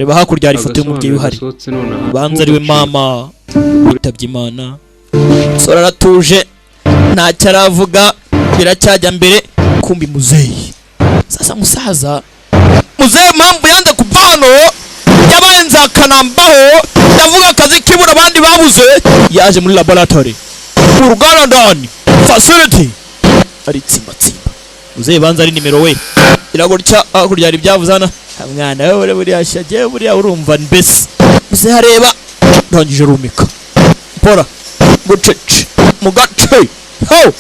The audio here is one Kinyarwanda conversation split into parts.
reba hakurya hari ifoto y'umubyeyi uhari banza ariwe mama witabye Imana. Sora aratuje ntacyo aravuga biracyajya mbere kumbi muzeyi. Sasa musaza muzeyi mpamvu yanze kuva hano yabaye nzakanambaho ndavuga akazi kibura abandi babuze yaje muri laboratory uruganda ndani facility ari tsimbatsimba. Muzeyi banza ari nimero we iragurya hakurya hari ibyavuzana mwana we buri yashyaje buri urumva mbese. Muzeyi areba ndangije rumika pora bucece mugace ho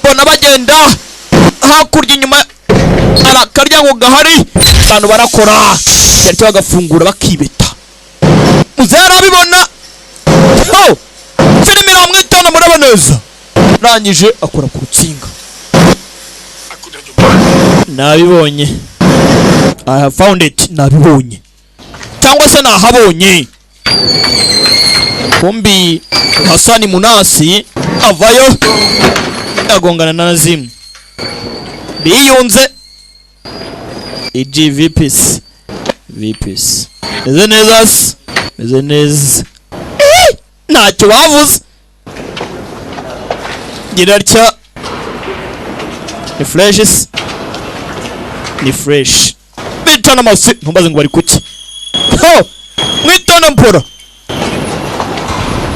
bona bagenda hakurya inyuma arakarya ngo gahari abantu barakora cyari bagafungura bakibeta. Muzeyi arabibona ho filime iramwitana muraboneza rangije akora ku rutsinga. Nabibonye I have found it. Nabibonye cyangwa se nahabonye. Kumbi Hasani Munasi avayo agongana na Nazimu biyunze VPs meze neza meze neza ntacyo bavuze girarya ni fresh bitana amasi ntumbaze ngo bari kuki ho mwitana mpora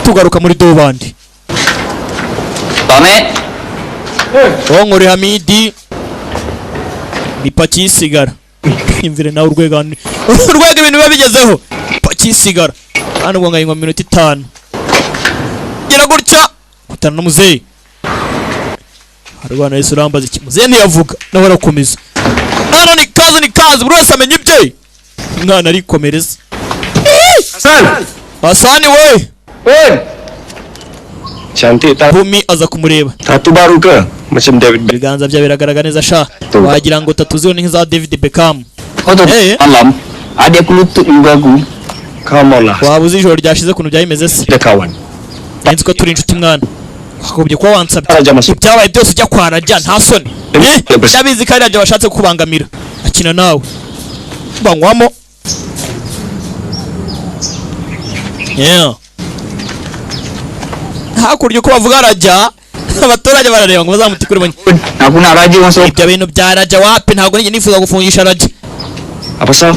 tugaruka muri dobandi Tome Ongore Hamidi bipaki sigara imvire nawe urwego ibintu biba bigezeho paki sigara hano ngo ngayingwa minute 5 gira gutya kutana na muzeyi harwana Yesu rambaza iki muzeyi ntiyavuga nawe arakomeza hano ni kazi buri wese amenye ibye umwana arikomereza. Hasani we cantik tak Bumi aza kumureba tattoo baru ke macam David Beckham. Ibiganza bya biragaragara neza sha wagira ngo tatu ziho ni za David Beckham. Malam ada kulutut juga aku. Come on lah. Wabuze ijoro ryashize kuntu byayimeze se. Kawan. Nzi ko turi inshuti mwana. Akubye ko wansabye. Byabaye byose ujya kwarajya nta soni. Yabizi kandi ajya washatse kubangamira. Akina nawe. Banywamo. Yeah. Hakurya uko bavuga arajya abaturage barareba ngo bazamutikure banye. Aku nak raja masuk. Ibyo bintu bya raja wapi ntabwo nige nifuza gufungisha raja. Apa sah?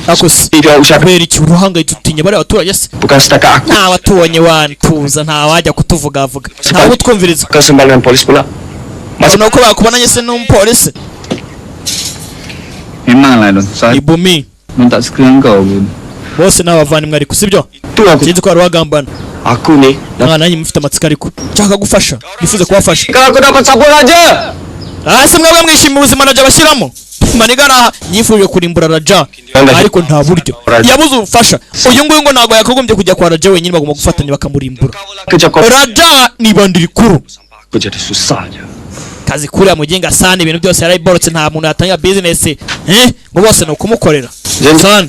Akosi. Tidak usah kubera iki uruhangayitse utinya bari abaturage se. Bukan setakat aku. Nta watubonye wantuza nta wajya kutuvugavuga. Nta utwumviriza. Kesembalan polis pula. Masuk nuko bakubonanye se n'umupolisi. Memanglah don. Saya Ibumi. minta screen kau. Bose n'abavandimwe ariko sibyo. Sinzi ko arwagambana. Aku ni mwana nanjye mufite amatsiko ariko cyaka gufasha nifuze kubafasha. Kalau aku dapat sapu raja. Se mwebwe mwishimiye ubuzima raja bashyiramo manigara yifuje kurimbura raja ariko nta buryo yabuze ubufasha. Uyu nguyu ngo ntago yakagombye kujya kwa raja wenyine bagomba gufatanya bakamurimbura. Raja ni bandiri kuru. Jadi susah aja. Kazi kuri amugenga sana ibintu byose yarayiborotse nta muntu yatanga business ngo bose no kumukorera.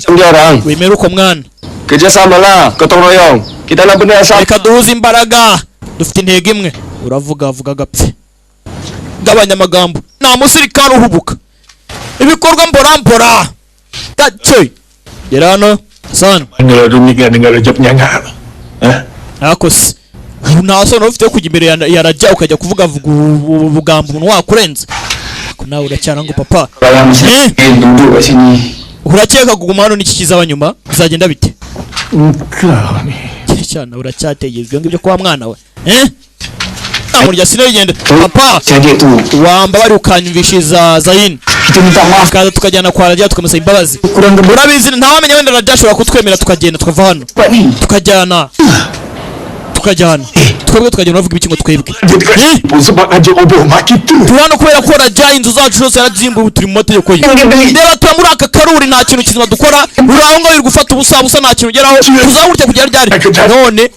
Orang. Wemera uko mwana. Kerja sama lah, gotong royong. Kita nak benar sama. Reka duhuze imbaraga dufite intego imwe. Uravuga gapfe gabanya amagambo nta musirikare uhubuka ibikorwa mbora gace gerano sana Ngalo rumiga ngalo job nyanga. Akosi nta sono ufite kujya imbere ya raja ukajya kuvuga ubugambo umuntu wakurenza ko nawe uracyara ngo papa Duduk kat sini. urakeka kuguma hano n'iki kizaba nyuma bizagenda bite? Engkau ni cyana uracyategezwe ngibyo kwa mwana we amurya sino yigende papa jadi tu wamba bari ukanyumvishiza Zain kita minta maaf kaza tukajyana kwa raja tukamusaba imbabazi kurang gembira urabizi ntawamenya wenda raja ashobora kutwemera tukagenda tukava hano tukajyana twebwe tukagenda bavuga ibiki ngo twebwe sebab aja oboh mak kita turano kubera ko raja inzu zacu zose yarazimbuye turi mu mategeko ye rero tuba muri aka karuri nta kintu kizima dukora uraho ngo wirgufata ubusa nta kintu ugeraho tuzahurite kugera ryari none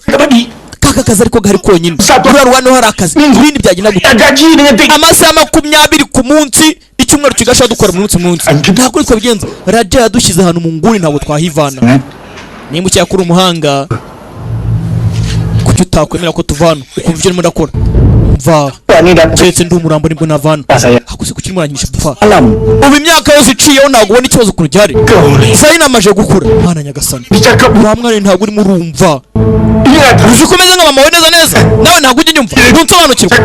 kaka kazi ariko gari konyine urarwano hari akazi ibindi byagenda gute amasaha 20 ku munsi icyumweru kigasha dukora mu munsi ntabwo ariko bigenza raja yadushyize hano mu nguni ntabwo twahivana nimba ucyakura umuhanga kuki utakwemera ko tuvana ukumva ibyo ndakora mva cyetse ndi umurambo nibwo navana akuze kuki muranyisha pfa ubu imyaka yose iciyeho ntabwo ubona ikibazo ukuntu cyari sayi namaje gukura Mana nyagasani wa mwana ntabwo urimo urumva uzi ko umeze nka mama we neza neza nawe ntabwo ujya unyumva ntunsobanukirwa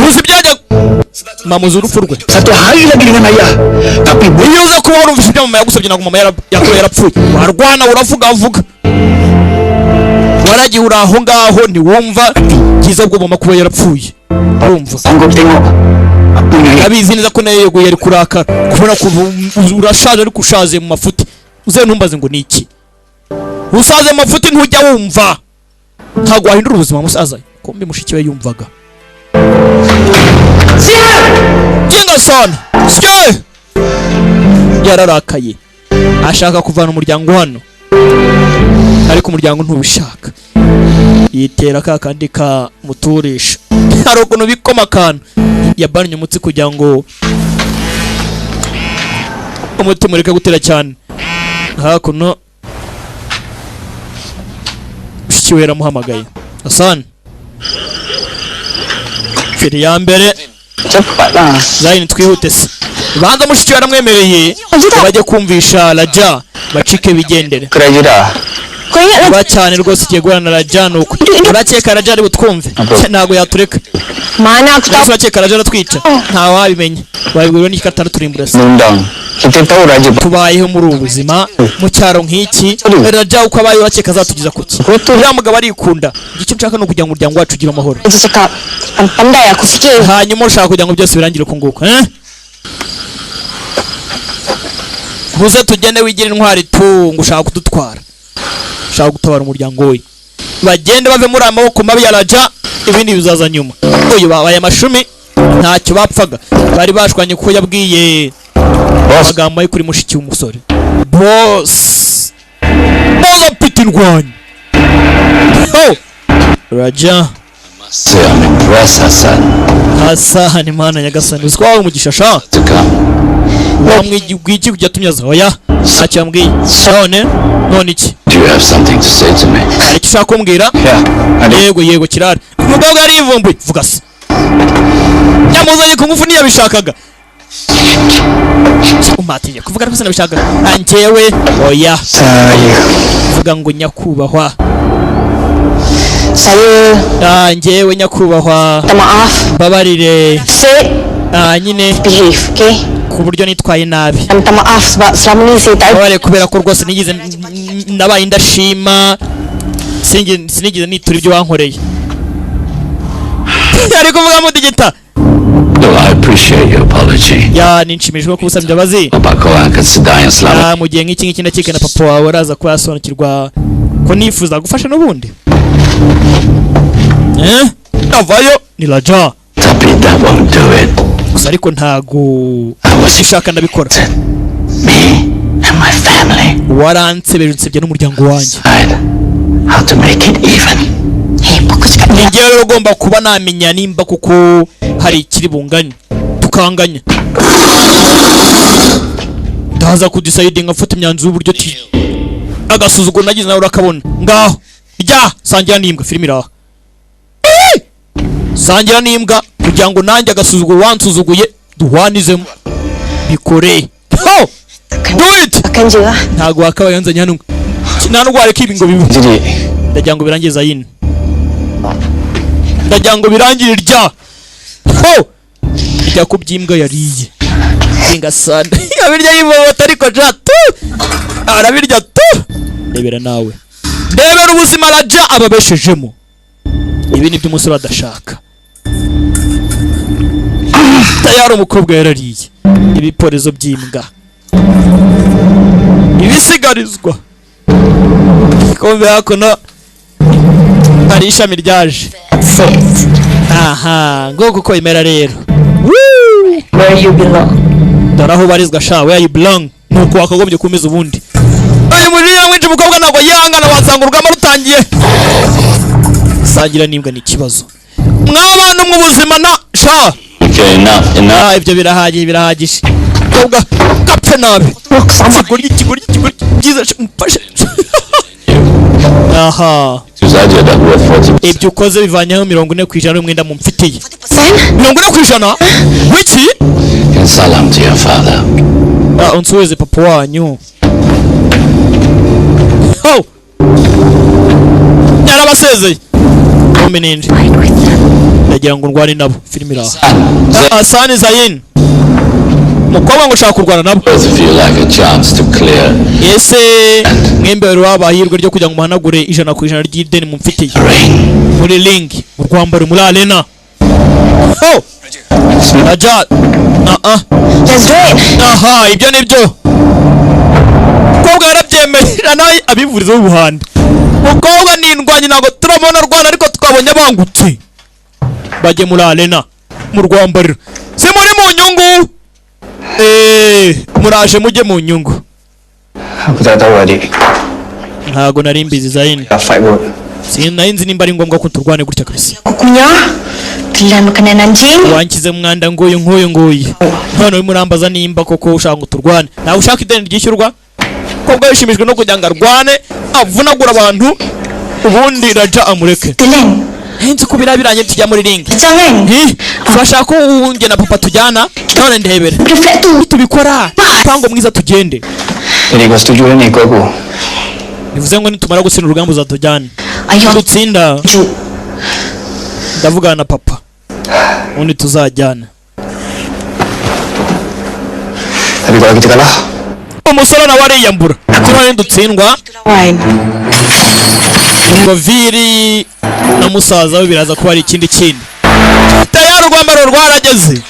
uzi ibyajya mama uzi urupfu rwe iyo uza kuba warumvise ibyo mama yagusabye ntabwo mama yarapfuye warwana uravuga waragiye uri aho ngaho ntiwumva byiza bwo mama kuba yarapfuye urumva abizi neza ko nayo yeguye ari kurakara kubona ko urashaje ariko ushaze mu mafuti uze ntumbaze ngo ni iki usaze mu mafuti ntujya wumva ntabwo wahindura ubuzima musaza kumbe mushiki we yumvaga Jinga sana sye yararakaye ashaka kuvana umuryango hano ariko umuryango ntubishaka yitera kandi ka muturisha hari ukuntu bikoma kantu yabanye umutsi kugira ngo umutima ureke gutera cyane hakuno mushiki we yaramuhamagaye Hassan feri ya mbere Zaini twihute se banza mushiki we yaramwemereye bajye kumvisha Raja bacike bigendere ba cyane rwose igiye guhana Raja nuko urakeka Raja ari butwumve ntago yatureka mana urakeka Raja aratwica nta wabimenya wabibwirwa n'iki katari turimbura se tubayeho muri ubu buzima mu cyaro nk'iki Raja uko abaye urakeka azatugiza kuki uriya mugabo arikunda icyo nshaka no kugira ngo umuryango wacu ugire amahoro hanyuma ushaka kugira ngo byose birangire ku nguko buze tugende wigira intwari tu ngo ushaka kudutwara ushaka gutabara umuryango we bagende bave muri amaboko mabi ya Raja ibindi bizaza nyuma uyu babaye amashumi ntacyo bapfaga bari bashwanye kuko yabwiye amagambo ye kuri mushiki w'umusore boss pita indwanyi Raja Hassan Mana nyagasani uziko wawe umugisha sha wamwigiki kujya tumyaza oya ntacyo yambwiye none iki Do you have something to say to me? Icyo ushaka kumbwira yego kirari umugabo yari yivumbuye vuga se yamuzanye ku ngufu ntiyabishakaga umatiye kuvuga ko sinabishakaga anjewe oya vuga ngo nyakubahwa njyewe nyakubahwa mbabarire nyine ku buryo nitwaye nabi mbabarire kubera ko rwose nigize nabaye indashima sinigize nitura ibyo wankoreye ari kuvuga mu digita I appreciate your apology. Ninshimishijwe ko usabye imbabazi mu gihe nk'iki ngiki ndakeka na papa wawe araza kuba yasobanukirwa ko nifuza gufasha n'ubundi avayo ni Raja gusa ariko ntago ushaka ndabikora waransebeje unsebye n'umuryango wanjye ningewe rero ugomba kuba namenya nimba kuko hari ikiri bunganye tukanganya ndaza kudisayidinga mfata imyanzuro y'uburyo agasuzuguro nagize nawe urakabona ngaho rya sangira n'imbwa filime iraha sangira n'imbwa kugira ngo nanjye agasuzuguro wansuzuguye duhwanizemo bikore do it ntago wakabaye nzanye hano nta ndwara kibi ngo bibe ndagira ngo birangiza yine ndagira ngo birangire rya rya kubyimbwa yariye inga sana abirya yivota ariko ja tu arabirya tu rebera nawe ndebera ubuzima Raja ababeshejemo ibi ni by'umusore adashaka tayari umukobwa yarariye ibiporezo by'imbwa ibisigarizwa kombe hakuno hari ishami ryaje aha ngo kuko imera rero where you belong daraho barizwa sha where you belong nuko wakagombye kumeza ubundi ayo murira mwinshi umukobwa ntabwo yangana wasanga urugamba rutangiye sangira n'imbwa ni ikibazo mw'abantu mu buzima na sha ibyo birahagije umukobwa kapfe nabi ikigoryi byiza mfashe aha ibyo ukoze bivanyeho 40% y'umwenda mumfitiye. 40%? Wiki? Salam to your father. Unsubize papa wanyu. Oh! Yarabasezeye. Omenende. Ndagira ngo ndwane nabo. Film iraho. Asani Zayin. Mukobwa ngo ushaka kurwana nabo. Ese mwembe wari wabahirwe ryo kujya ngo muhanagure 100% ry'ideni mumfitiye muri ring mu rwambaro muri arena. Oh! Ajat. Let's do it. Aha, ibyo nibyo. Mukobwa yarabyemera nawe abivuriza ubuhande. Mukobwa ni indwanyi ntago turabona rwana ariko twabonye abangutse. Bajye muri arena mu rwambaro. Se muri mu nyungu. Muraje mujye mu nyungu. Ntago nari mbizi Zayin. Sinzi nimba ari ngombwa ko turwane gutya kabisa. Kukunya kila mukana njini wankize mwanda ngoyo none murambaza nimba koko ushaka ngo turwane. Nawe ushaka ideni ryishyurwa kobwa yishimijwe no kujya ngarwane avunagura abantu ubundi Raja amureke. Henze kubira biranye tujya muri ring. Bashaka ko unge na papa tujyana none ndebere. Tubikora pango mwiza tugende. Nivuze ngo nitumara gutsina urugamba uzatujyana. Dutsinda ndavugana na papa undi tuzajyana. Umusore nawe ariyambura turane dutsindwa ngo viri na musaza we biraza kuba ari ikindi kindi. Tayari urwambaro rwarageze.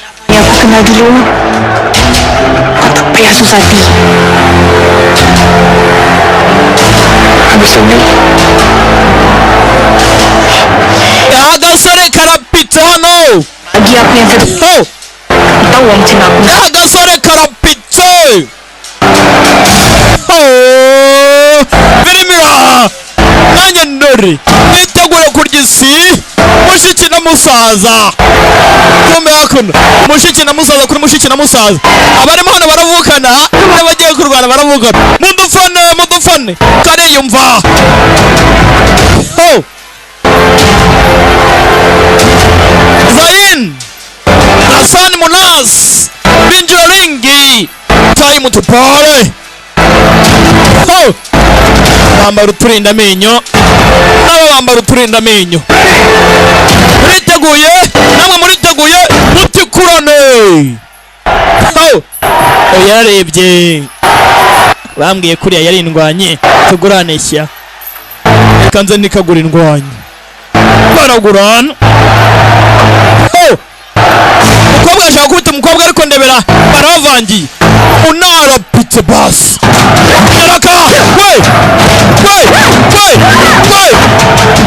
Agasore karapitse hano. Agasore karapitse. Birimira nanjye ndori nitegure kurya isi mushiki na musaza. Kumbe hakuno mushiki na musaza kuri mushiki na musaza abarimo hano baravukana abagiye kurwana baravukana. Mudufane kariyumva. Zayin Hasan Munas binjira ringi time to party. Bambara uturinda amenyo nabo bambara uturinda amenyo. Muriteguye namwe muriteguye mutikurane. Yarebye bambwiye kuriya yari indwanye tuguraneshya kanze nikagura indwanye baragurana. Mukobwa ashaka kubita umukobwa ariko ndebera baravangiye unara pitse basi yaraka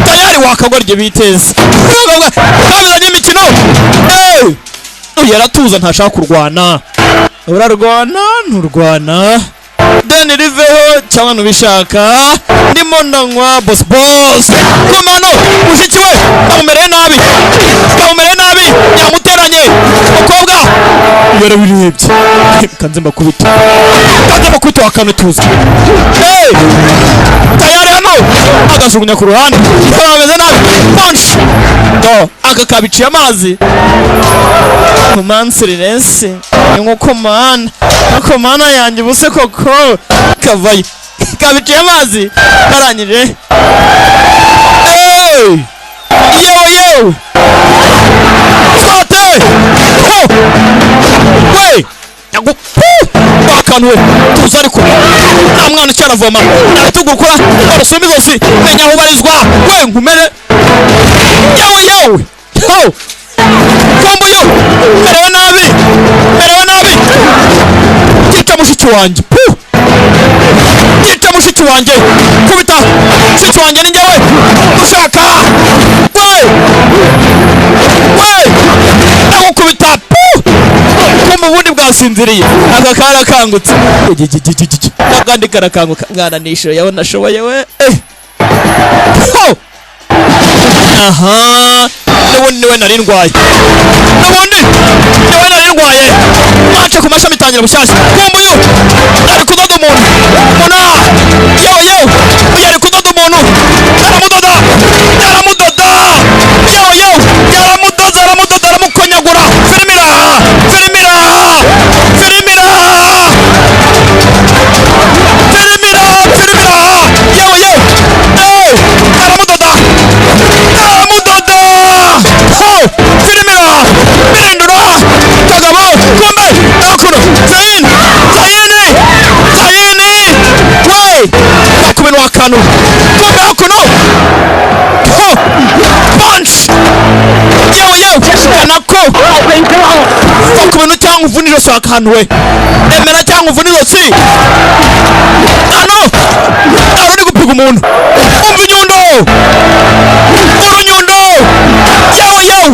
tayari wakagorye biteze kabizanye imikino. Yaratuza ntashaka kurwana. Urarwana nturwana deni riveho cyangwa nubishaka ndimo ndanywa boss kumano mushiki we kamumereye nabi yamuteranye umukobwa yarabirebye kanze mbakubita wakanutuza. Tayari hano agajugunya ku ruhande kameze nabi punch akakabiciye amazi kumansirense nkuko mana yanjye buse koko kavayo kabiciye amazi karanyije. Yewe sote yago bakanwe tuza ariko nta mwana cyaravoma natugukora arusumizosi menya aho barizwa nkumere yewe kombuyo merewe nabi yica mushiki wanjye kubita mushiki wanjye ni njyewe ushaka ndagukubita kumva ubundi bwasinziriye agakara kangutse n'akandi karakanguka mwana nisho yawe nashoboye we. N'ubundi niwe nari ndwaye mace ku mashami tangira bushyashya kumbuyu ari kudoda umuntu yewe yari kudoda umuntu aramudoda ahantu kumbe hakuno punch yewe nako va ku bintu cyangwa uvuna ijosi akantu we emera cyangwa uvuna ijosi hano uri gupiga umuntu umva inyundo urunyundo yewe nyundo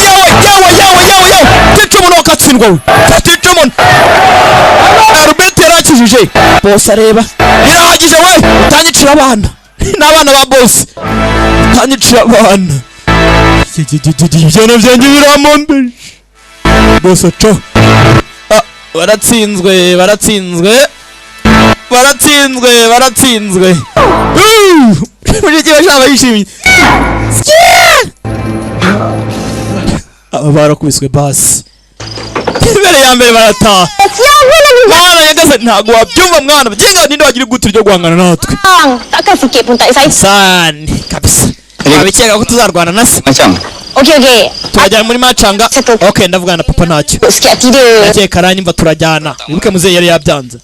yewe tica umuntu wakatsindwa we tica umuntu Albert yarakijije bose areba birahagije we utanyicira abana n'abana ba boss utanyicira abana ibyana byanjye biramombeje bose aca baratsinzwe muri gihe cyaba yishimye aba barakubiswe basi imbere ya mbere barataha mwana yagaze ntago wabyumva mwana byinga ninde wagira gute ryo guhangana natwe sani kabisa abikeka ko tuzarwana nase Okay. turajyana muri macanga okay ndavugana na papa ntacyo nagiye karanye mva turajyana wibuke muzeyi yari yabyanze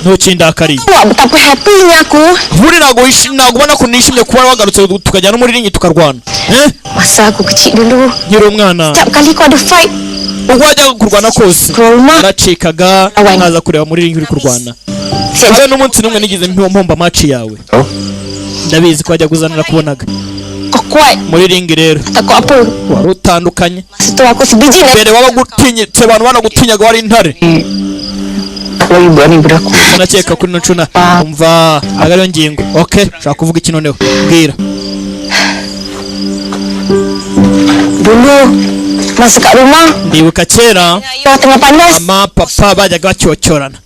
ntukindakariye betapa happy-nya aku. buri nago ubona ko nishimye kuba wagarutse tukajyana muri ringi tukarwana Masa aku kecil dulu, nkiri umwana setiap kali kau ada fight ubwo wajyaga kurwana kose naracikaga nkaza kureba muri ringi uri kurwana habe n'umunsi n'umwe nigeze mpomba match yawe ndabizi ko wajya kuzanira kubonaga kau kuat. muri ringi rero Takut apa? wari utandukanye Masa tu aku sebiji nak. mbere wabagutinyitse abantu banagutinyaga wari intare Lagi berani beraku. nakeka kuri nacuna umva agariyo ngingo okay shaka kuvuga iki noneho bwira Dulu masa kat rumah, ndibuka kera ayah tengah panas. mama papa bajyaga bacyocyorana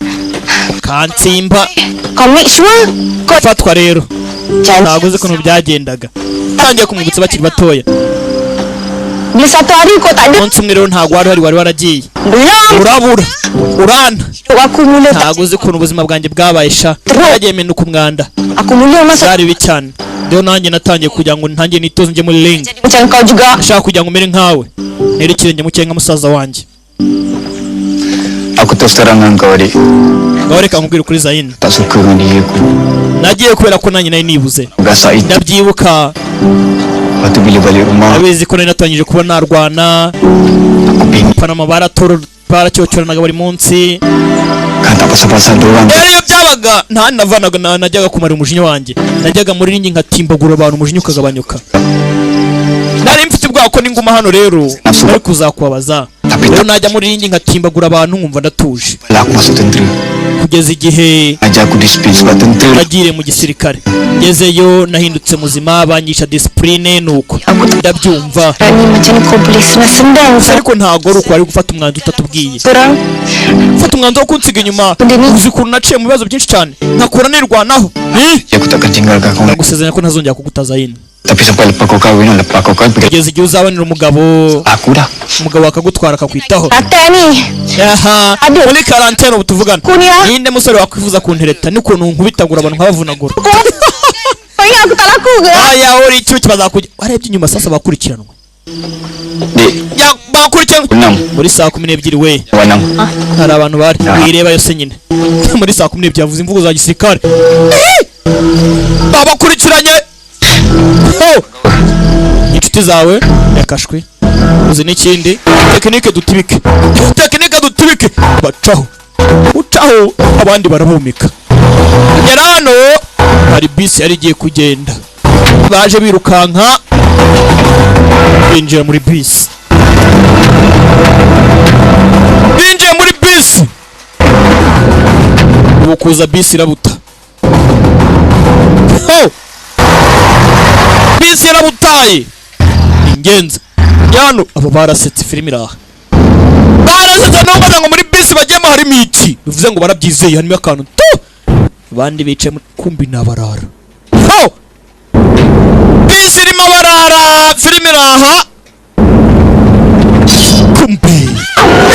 kansimba Kau make sure kau fatwa rero jangan. ntabwo uzi ukuntu byagendaga tangiye kumwibutsa bakiri batoya Bila satu hari kau tak ada, umunsi umwe rero ntabwo wari waragiye belum. urabura urana Aku mula tak. ntabwo uzi ukuntu ubuzima bwanjye bwabaye sha yagiye menuka umwanda Aku mula masa byari bibi cyane rero nanjye natangiye kugira ngo ntangiye nitoze njye muri ring macam kau juga. nshaka kugira ngo umere nkawe nere ikirenge mu cyenga musaza wanjye Aku terus terang dengan kau adik. ngaho reka nkubwire kuri Zayn Tak suka dengan diriku. nagiye kubera ko nanjye nari nibuze Gasa itu. ndabyibuka Lepas tu bila balik rumah, abizi ko nari natangije kuba narwana aku bingung. panama baracyocyoranaga buri munsi Kan tak pasal-pasal doang. rero iyo byabaga nta navanaga najyaga kumara umujinya wanjye najyaga muri ringi nkatimbagura abantu umujinya ukagabanyuka nari mfite ubwoba ko n'inguma hano rero nari kuzakubabaza rero najya muri ringi nkatimbagura abantu nkumva ndatuje Bila aku masuk tentera, kugeza igihe ajar aku disiplin sebab tentera. nagiriye mu gisirikare ngezeyo nahindutse muzima bangisha disipurine nuko ndabyumva Rani macam kau boleh senang-senang. ariko ntabwo ari uko wari gufata umwanzuro utatubwiye Sekarang ufata umwanzuro wo kunsiga inyuma uzi ukuntu naciye mu bibazo byinshi cyane nkakura nirwanaho Ya aku takkan tinggalkan kau. ndagusezeranya ko ntazongera kugutaza yino Tapi sampai lepas kau kahwin, lepas kau kahwin pergi. kugeza igihe uzabonera umugabo Aku dah. umugabo akagutwara akakwitaho kata ni. aha Aduh. muri karantene ubu tuvugana Aku ni ah. ninde musore wakwifuza kuntereta n'ukuntu nkubitagura abantu nkabavunagura Kau ingat aku tak laku ke? aya uri icyuki bazakujya warebye inyuma sasa bakurikiranwa Dek, ya bakurikiranwa benang. muri saa 12 we Benang. hari abantu bari wireba yose nyine muri saa 12 yavuze imvugo za gisirikare babakurikiranye inshuti zawe yakashwe uzi n'ikindi tekinike dutibike bacaho ucaho abandi barabumika kugera hano hari bisi yari igiye kugenda baje birukanka binjira muri bisi ubu kuza bisi irabuta bisi yarabutaye ingenzi yano abo barasetse filime iraha barasetse n'umaze ngo muri bisi bagiyemo harimo iki bivuze ngo barabyizeye harimo akantu tu abandi bicaye muri kumbi n'abarara bisi irimo barara filime iraha kumbi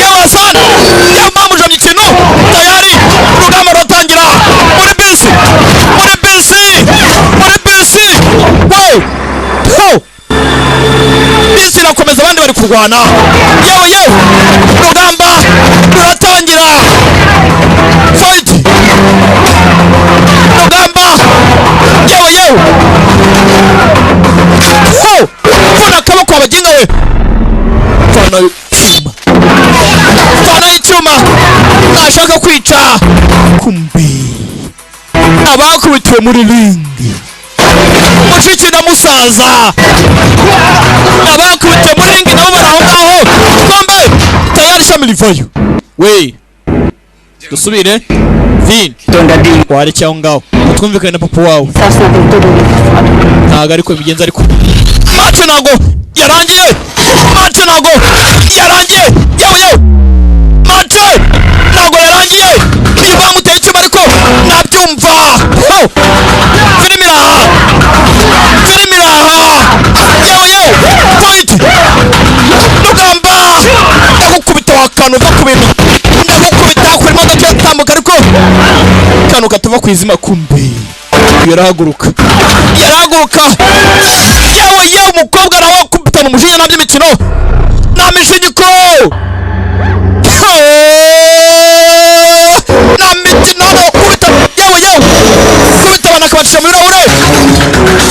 yabasana yamamujamye ikintu tayari urugamba ruratangira muri bisi wow bisi irakomeza abandi bari kurwana yewe urugamba ruratangira fight icyuma ashaka kwica. Kumbe abakubitiwe muri ringi mushiki na musaza abakubitiwe muri ringi nabo bari aho ngaho. Kumbe tayari shami rivayo. We dusubire Vin wari cyaho ngaho twumvikane na papa wawe ntago ariko bigenza ariko match nago yarangiye. Match nago yarangiye. Yewe match nago yarangiye. Niba muteye icyuma ariko nabyumva. Filmira yewe point Rugamba ndagukubita wakano ndakubita kuri modoka yatambuka ariko kano katava kwizima. Kumbe yarahaguruka yewe umukobwa araho kubita mu mujinya nabyo imikino namishinyiko namikino kubita yewe kubita abana akabacisha mu birahure.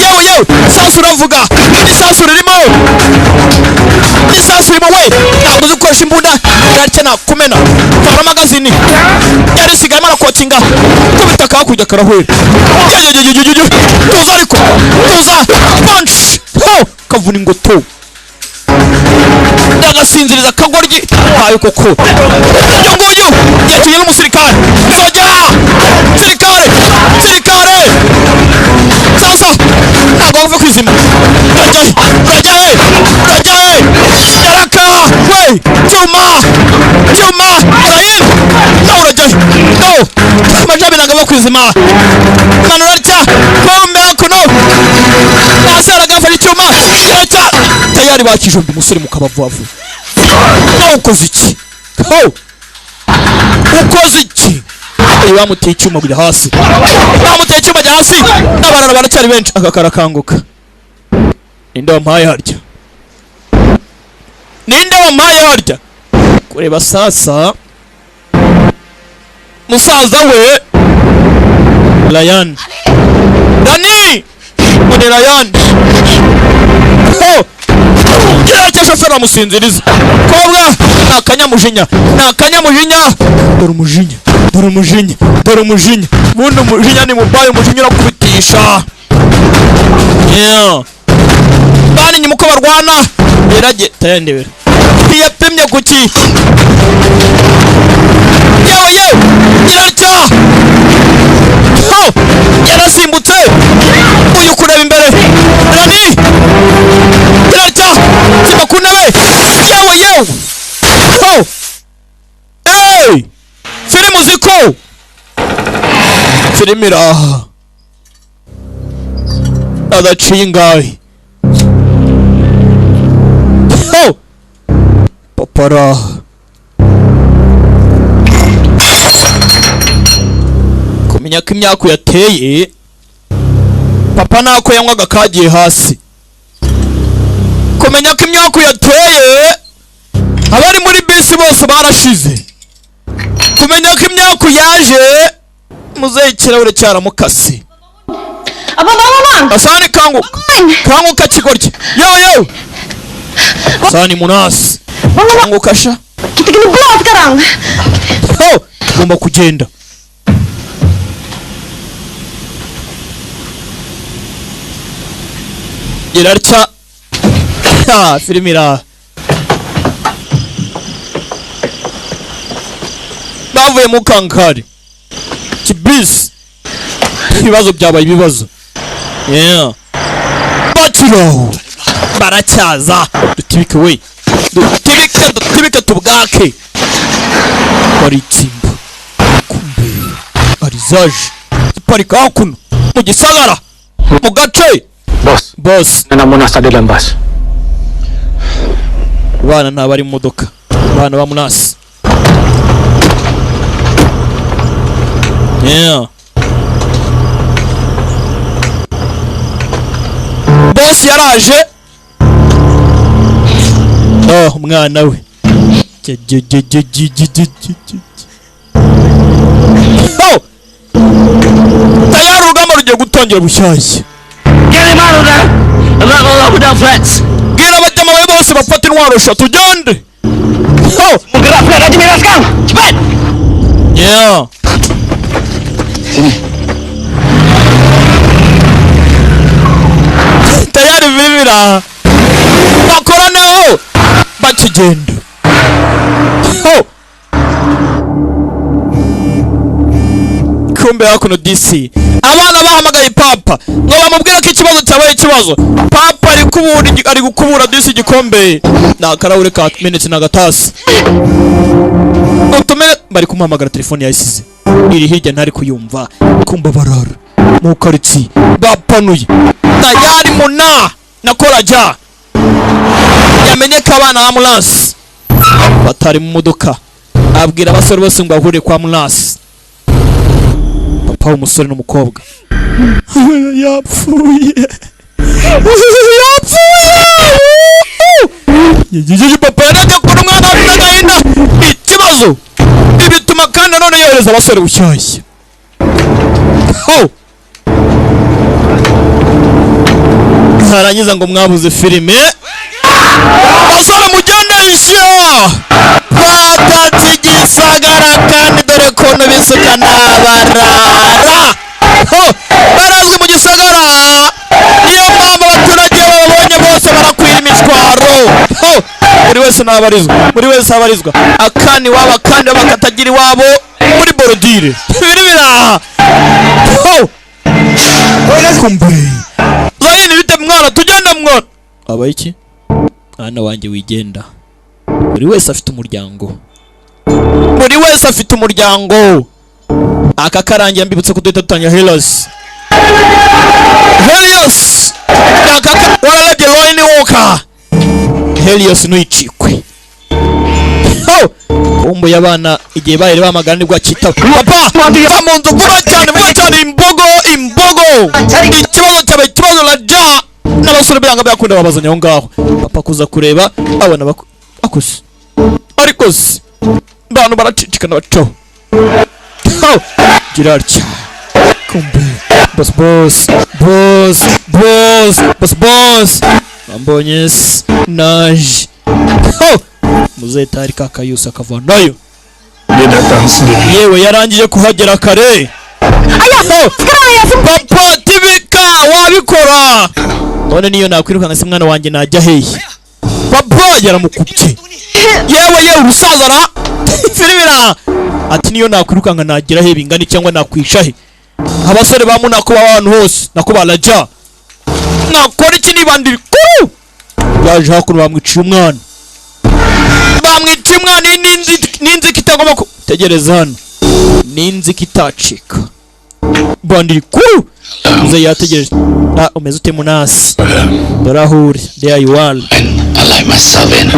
Yewe isasu uravuga isasu ririmo we ntabwo uzi gukoresha imbunda yarike nakumena kavura magazini yarisigaye mara kocinga kubita kakujya karahwera. Tuza ariko tuza punch kavuna ingoto ndagasinziriza kagoryi hayo koko. Nguyu yakinye n'umusirikare soja sirikare sasa ntabwo uve kwizima. Rajaye yaraka we cyuma urayin no urajaye no majabi ntabwo kwizima manurarya kombe kuno nasara gafa icyuma yaracya tayari bakijomba umusore mu kabavuavu. Ukoze iki bamuteye icyuma buri hasi n'abarara baracyari benshi akakarakanguka. Ninde wampaye harya kureba sasa musaza we Ryan Dani muri Ryan kiracyo shoferi amusinziriza kobwa nakanyamujinya dore umujinya bundi umujinya ni mubaye umujinya urakubitisha. bani nyuma uko barwana yarage tayandebera yapemye kuki yewe irarya yarasimbutse uyu kureba imbere Rani irarya simakuna we yewe filimu ziko filimi iraha adaciye ingahe papara kumenya ko imyaka yateye papa nako yanywaga kagiye hasi. Kumenya ko imyaka yateye abari muri bisi bose barashize. Kumenya ko imyaka yaje muzeyi kirahure cyaramukase. Abang. Asani kanguka kigorye. Yo. Sani munasi. Kanguka sha. Kita kena pulang sekarang. Tugomba kugenda. Irarcha. Filimi iraha. Bavuye mu kankari. Kibisi. Ibibazo byabaye ibibazo. Bakiro. Baracyaza. Dutibike we. Dutibike tubwake. Baritsimba. Kumbe. Arizaje. Parika hakuno. Mu gisagara. Mu gace. Boss. Nana Munasa dalam bus. Bana ntabari mu modoka. Bana ba Munasi. Boss yaraje. Umwana we. Tayari urugamba rugiye gutangira bushyashya. Gira abajyama be bose bafata intwaro eshatu tugende. Menggerak aja miraskan. Bang! Cepat! Yeah. Sini. Tayari vivira. Bakoraneho. Bakigenda. Oh. Kumbe hakuno DC. Abana bahamagaye papa. Ngo bamubwira ko ikibazo cyabaye ikibazo. Papa ari gukubura DC igikombe. Na karahure ka minutes na gatasi. Utumere bari kumuhamagara telefone yayisize. Iri hirya ntari kuyumva. Kumba barara. Mu karitsiye bapanuye. Tayari muna nakoraja. Yamenye ko abana ambulance batari mu modoka. Abwira abasore bose ngo bahurire kwa ambulance. Papa w'umusore n'umukobwa yapfuye. Yapfuye. Papa yarajya kuri umwana we n'agahinda. Ikibazo bituma kandi none yohereza abasore bushyashya. Harangiza ngo mwabuze filime. Basore mugendesha batatse igisagara kandi dore kono bisuka n'abarara. Barazwi mu gisagara. Niyo mpamvu abaturage babonye bose barakwira imishwaro. Buri wese nabarizwa. Buri wese abarizwa. Akani waba kandi bakatagira iwabo muri borodire. Biribira. Kumbe. Zayini bite mwana tugenda mwana. Aba iki? Mwana wanjye wigenda. Buri wese afite umuryango. Buri wese afite umuryango. Aka karangiye mbibutse kuduhita tutanya Helios. Helios. Aka wararebye Loine Walker. Helios nuyicikwe. Umbu y'abana igihe bahire bamagana nibwo cyita. Papa, bamunzu vuba cyane imbogo. Ikibazo cyabaye ikibazo raja. N'abasore byanga byakunda babazanya aho ngaho. Papa kuza kureba abana bakuze. Ariko se bantu baracicikana bacaho. Girarya. Kumbe. Boss. Ambonyes naje. Muzeta kakayusa kavanayo. Yewe yarangije kuhagera kare. Papa tibika wabikora. None niyo nakwiruka ngase mwana wanjye najya hehe. Papa yaramukubye. Yewe urusaza ra. Filibira. Ati niyo nakwiruka nga nagira hehe bingani cyangwa nakwisha he. Abasore bamunako abantu hose nako baraja. Nakora iki nibandiri kuru. Yaje hakuno bamwiciye umwana. Bamwiciye umwana ninzi kitagomba tegereza hano. Ninzi kitacika. Bandiri kuru. Uze yategereje. Umeze ute munasi. Dorahuri. There you are. I like myself in.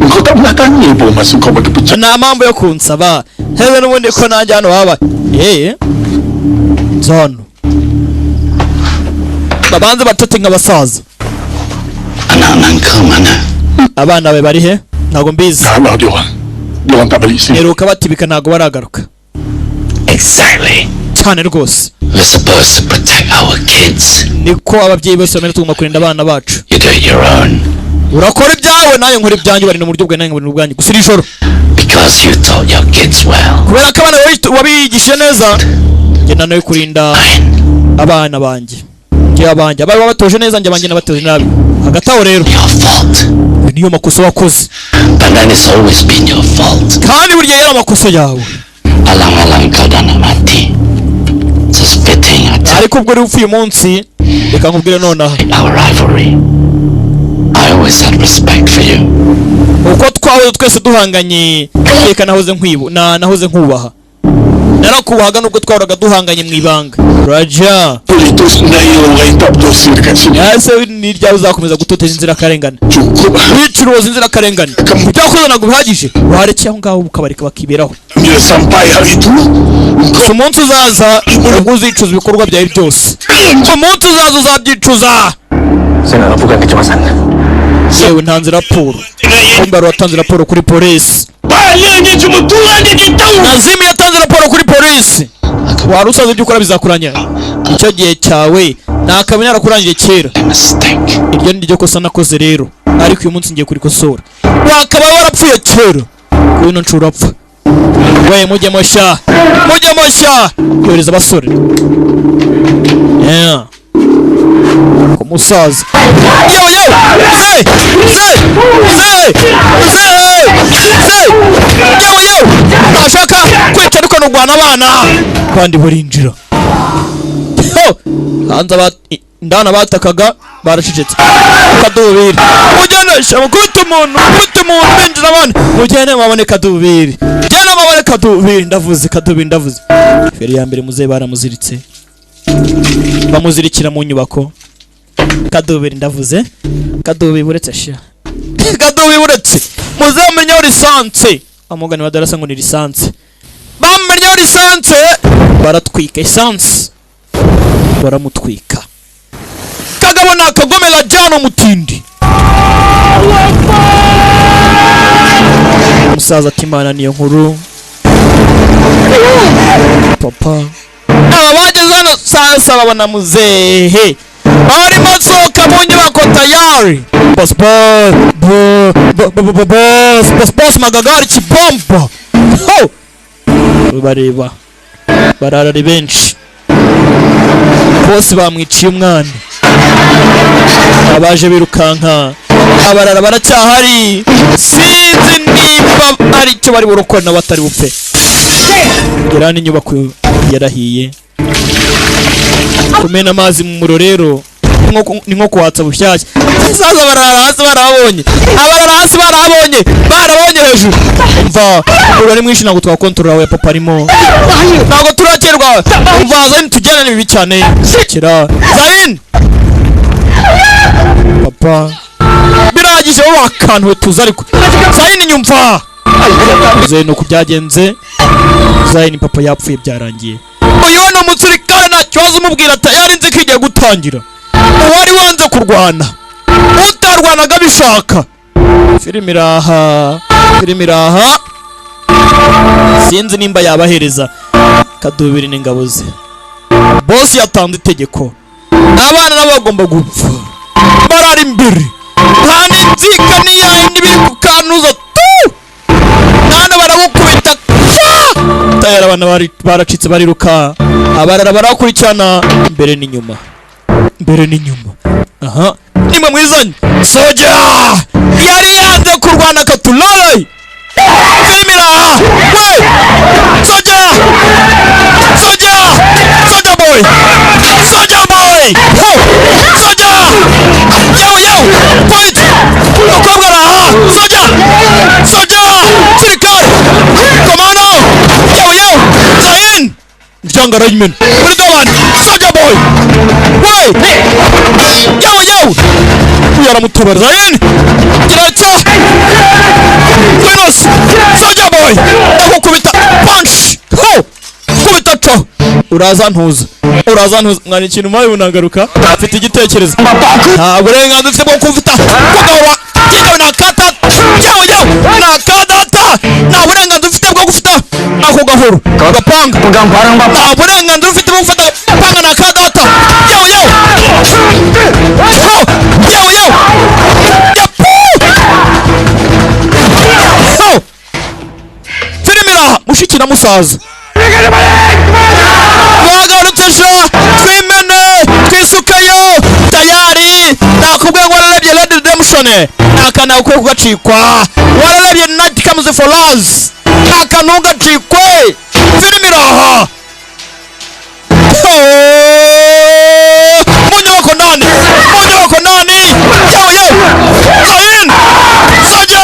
Ngoka mnakani ibo masuko bakipicha. Na mambo yo kunsaba. Hewe n'ubundi ko nanjye hano baba. Zano. Babanze batete nk'abasaza. Anankamana. Abana be bari he? Nago mbizi. Eruka batibika nago baragaruka. Exactly. Cyane rwose. We're supposed to protect our kids. Niko ababyeyi bose bamera tugomba kurinda abana bacu. You do it your own. Urakora ibyawe nayo nkora ibyanyu bari no mu buryo bwe nayo mu bwanyu gusira ijoro. Because you taught your kids well. Kubera ko abana wabigishije neza. Ngenda nayo kurinda abana banjye. Abanje abari batoje neza njye banjye nabatoje nabi. Hagataho rero. Your fault. Niyo makosa wakoze. But then it's always been your fault. Kandi burya yari amakosa yawe. Alang kadana mati. Just fitting at. Ariko ubwo uri upfuye umunsi reka nkubwire nonaha. Our rivalry. I always had respect for you. Uko twahoze twese duhanganye reka nahoze nkubaha. Narakubahaga nubwo twahoraga duhanganye mu ibanga. Raja. Yase ni rya uzakomeza gutoteza inzira karengane. Wicuruza inzira karengane. Byakoze nago bihagije. Wareke aho ngaho ukabareka bakiberaho. Umunsi uzaza uzicuza ibikorwa byawe byose. Umunsi uzaza uzabyicuza. Sinavuga nk'icyamazana. Yewe ntanze raporo. Kombaro watanze raporo kuri polisi. Nazimi yatanze raporo kuri polisi. Warusaze ibyo ukora bizakuranya. Icyo gihe cyawe nakamenya arakurangiye kera. Iryo ni ryo kosa nakoze rero. Ariko uyu munsi ngiye kurikosora. Wakaba warapfuye kera. Kuno ncurapfa. we mujye mosha yohereza abasore ku musaza ntashaka kwica ariko nurwana abana kandi barinjira hanze ndana batakaga baracecetse kadubiri mugenesha mukubita umuntu binjira abana mugene mabone kadubiri ndavuze feri ya mbere muzehe baramuziritse bamuzirikira mu nyubako kadubiri ndavuze kadubiri buretse sha kadubiri buretse muzehe amenyeho lisanse amugani badarasa ngo ni lisanse bamenyeho lisanse baratwika lisanse baramutwika kagabo nakagomera jano mutindi umusaza ati Imana niyo nkuru papa bageze hano sasa babona muzehe arimo asohoka mu nyubako tayari boss magagari kibomba bareba bararari benshi bose bamwiciye umwana abaje birukanka abarara baracyahari sinzi niba ari cyo bari burukora na batari bupfe gerani inyubako yarahiye kumena amazi mu muro rero ni nko kuhatsa bushyashya saza barara hasi barabonye hejuru umva urari mwinshi ntabwo twakontorora we papa arimo ntabwo turakerwa umva Zain tujyana nibi cyane kira Zain papa biragije wowe akantu we tuza ariko Zain nyumva Zain uko byagenze Zain papa yapfuye byarangiye uyu ni umusirikare nta kibazo umubwira tayari nzi kigiye gutangira uwari wanze kurwana utarwanaga bishaka filimi iraha sinzi nimba yabahereza kadubiri n'ingabo ze boss yatanze itegeko abana nabo bagomba gupfa barari imbere nta n'inzika niyaye n'ibiri kukanuza nana baragukubita tayari abana baracitse bariruka abarara barakurikirana mbere n'inyuma aha nimwe mwizanye soja yari yanze kurwana katulole filmira we soja boy point ukobwa soja sirikare komano Zain Janga Rajman Berdoman Soja boy Woi Yara mutobar Zain Kiracha Venus Soja boy Aku kubita punch kubita to uraza ntuza mwani ikintu mawe unagaruka afite igitekerezo nta burenganzira ufite bwo kumvita kugahora kigawe nakata nakadata nta burenganzira ufite bwo gufita ako gahoro gapanga nta burenganzira ufite bwo gufata panga nakadata filimira mushikira musaza wagarutse sha twimene twisukayo tayari nakubwiye ngo wararebye Red Redemption akana ukwiye kugacikwa wararebye Night Comes for Us akana ugacikwe filimi iraha munyoko nani Zain Soja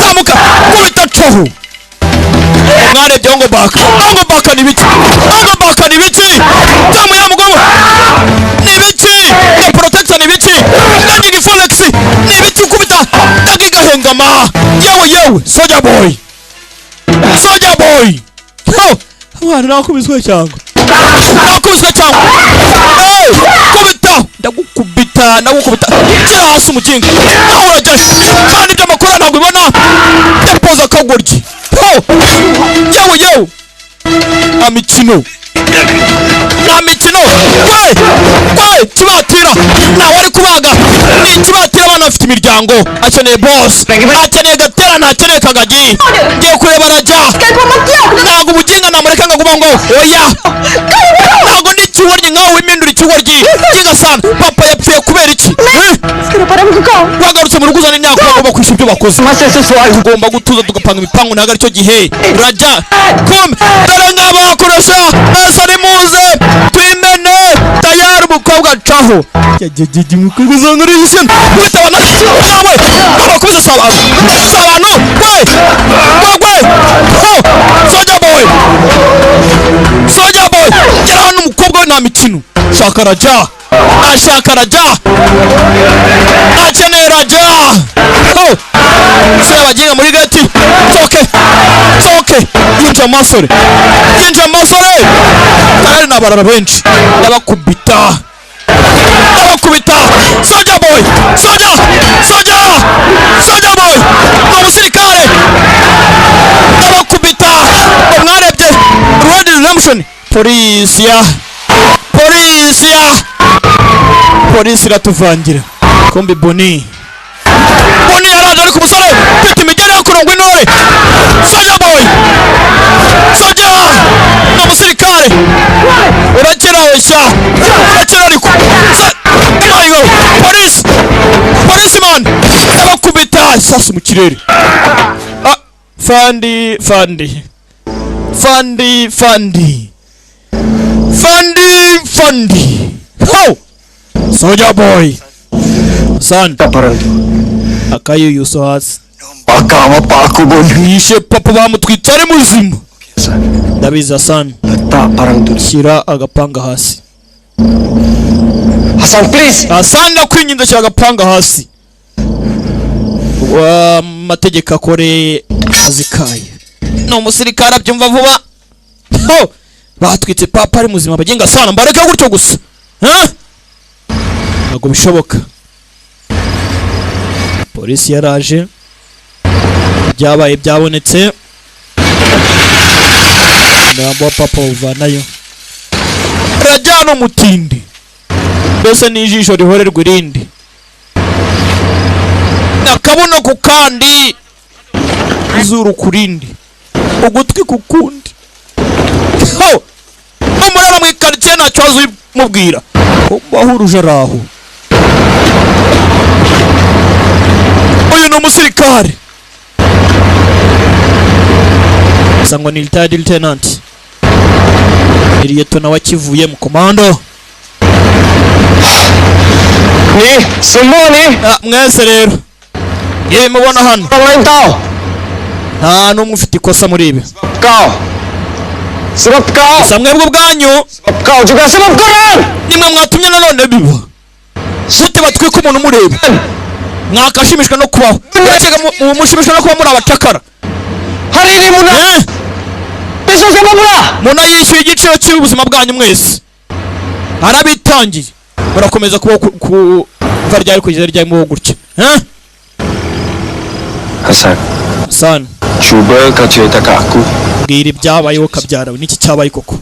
zamuka kubita chohu mware jongo baka ni biki tamu ya mugomo ni biki ya protector ni biki ndagi folex ni biki kubita ndagi gahengama yewe Soja boy mwana nakubiswe cyangwa kubita ndagukubita kira hasi umukinga naho urajya kandi ibyo makuru ntabwo ibona depoza kagoryi yewe amikino kibatira nawe ari kubaga ni kibatira abana bafite imiryango akeneye boss akeneye gatera ntakeneye kagagi ngiye kureba arajya ntabwo ubuginga namureka ngaguma ngo oya ntabwo ndi kiworyi nkawe wimindura ikiworyi kigasana papa yapfuye kubera iki wagarutse mu rugo uzana imyaka bagomba kwishyura ibyo bakoze tugomba gutuza tugapanga imipangu ntabwo aricyo gihe urajya kumbe dore ngabo bakoresha mwese ari muze twimene tayari umukobwa acaho yagegege umukobwa uzana uri ishyano wita abana nawe abakubize sabanu soja boy gera hano umukobwa we nta mikino shaka raja ashaka raja akeneye raja se abaginga muri gati soke yinjira amasore kandi nabarara benshi ndabakubita soja boy ni umusirikare ndabakubita mwarebye road redemption polisi iratuvangira kumbi boni yaraje ariko umusore ufite imigeri yo kurongwa intore soja boy ni umusirikare urakera ariko polisi man ndabakubita isasu mu kirere fandi soja boy son akayuyuso hasi yishe papa bamutwitse ari muzima ndabiza son shyira agapanga hasi asanga kwinyinda shyira agapanga hasi amategeko akore akazi kayo ni umusirikare abyumva vuba batwitse papa ari muzima bagenga sana mbareke gutyo gusa ntabwo bishoboka polisi yaraje byabaye byabonetse ndambo papa uvanayo rajyana umutindi mbese n'ijisho rihorerwa irindi akabuno ku kandi izuru kurindi ugutwi ku kundi umurara mu ikaritsiye nta kibazo umubwira wahuruje araho uyu ni umusirikare sangwa ni retired lieutenant iriyeto nawe akivuyemo komando Simoni mwese rero yewe mubona hano nta n'umwe ufite ikosa muri ibi gusa mwebwe ubwanyu nimwe mwatumye nanone biba gute batwika umuntu umureba mwakashimishwa no kubaho mushimishwa no kuba muri abacakara muna yishyuye igiciro cy'ubuzima bwanyu mwese arabitangiye murakomeza kuba kuva ryari kugeza ryari mubo gutya Hassan Coba kau cerita ke aku. Mbwira ibyabayeho kabyarawe n'iki cyabaye koko.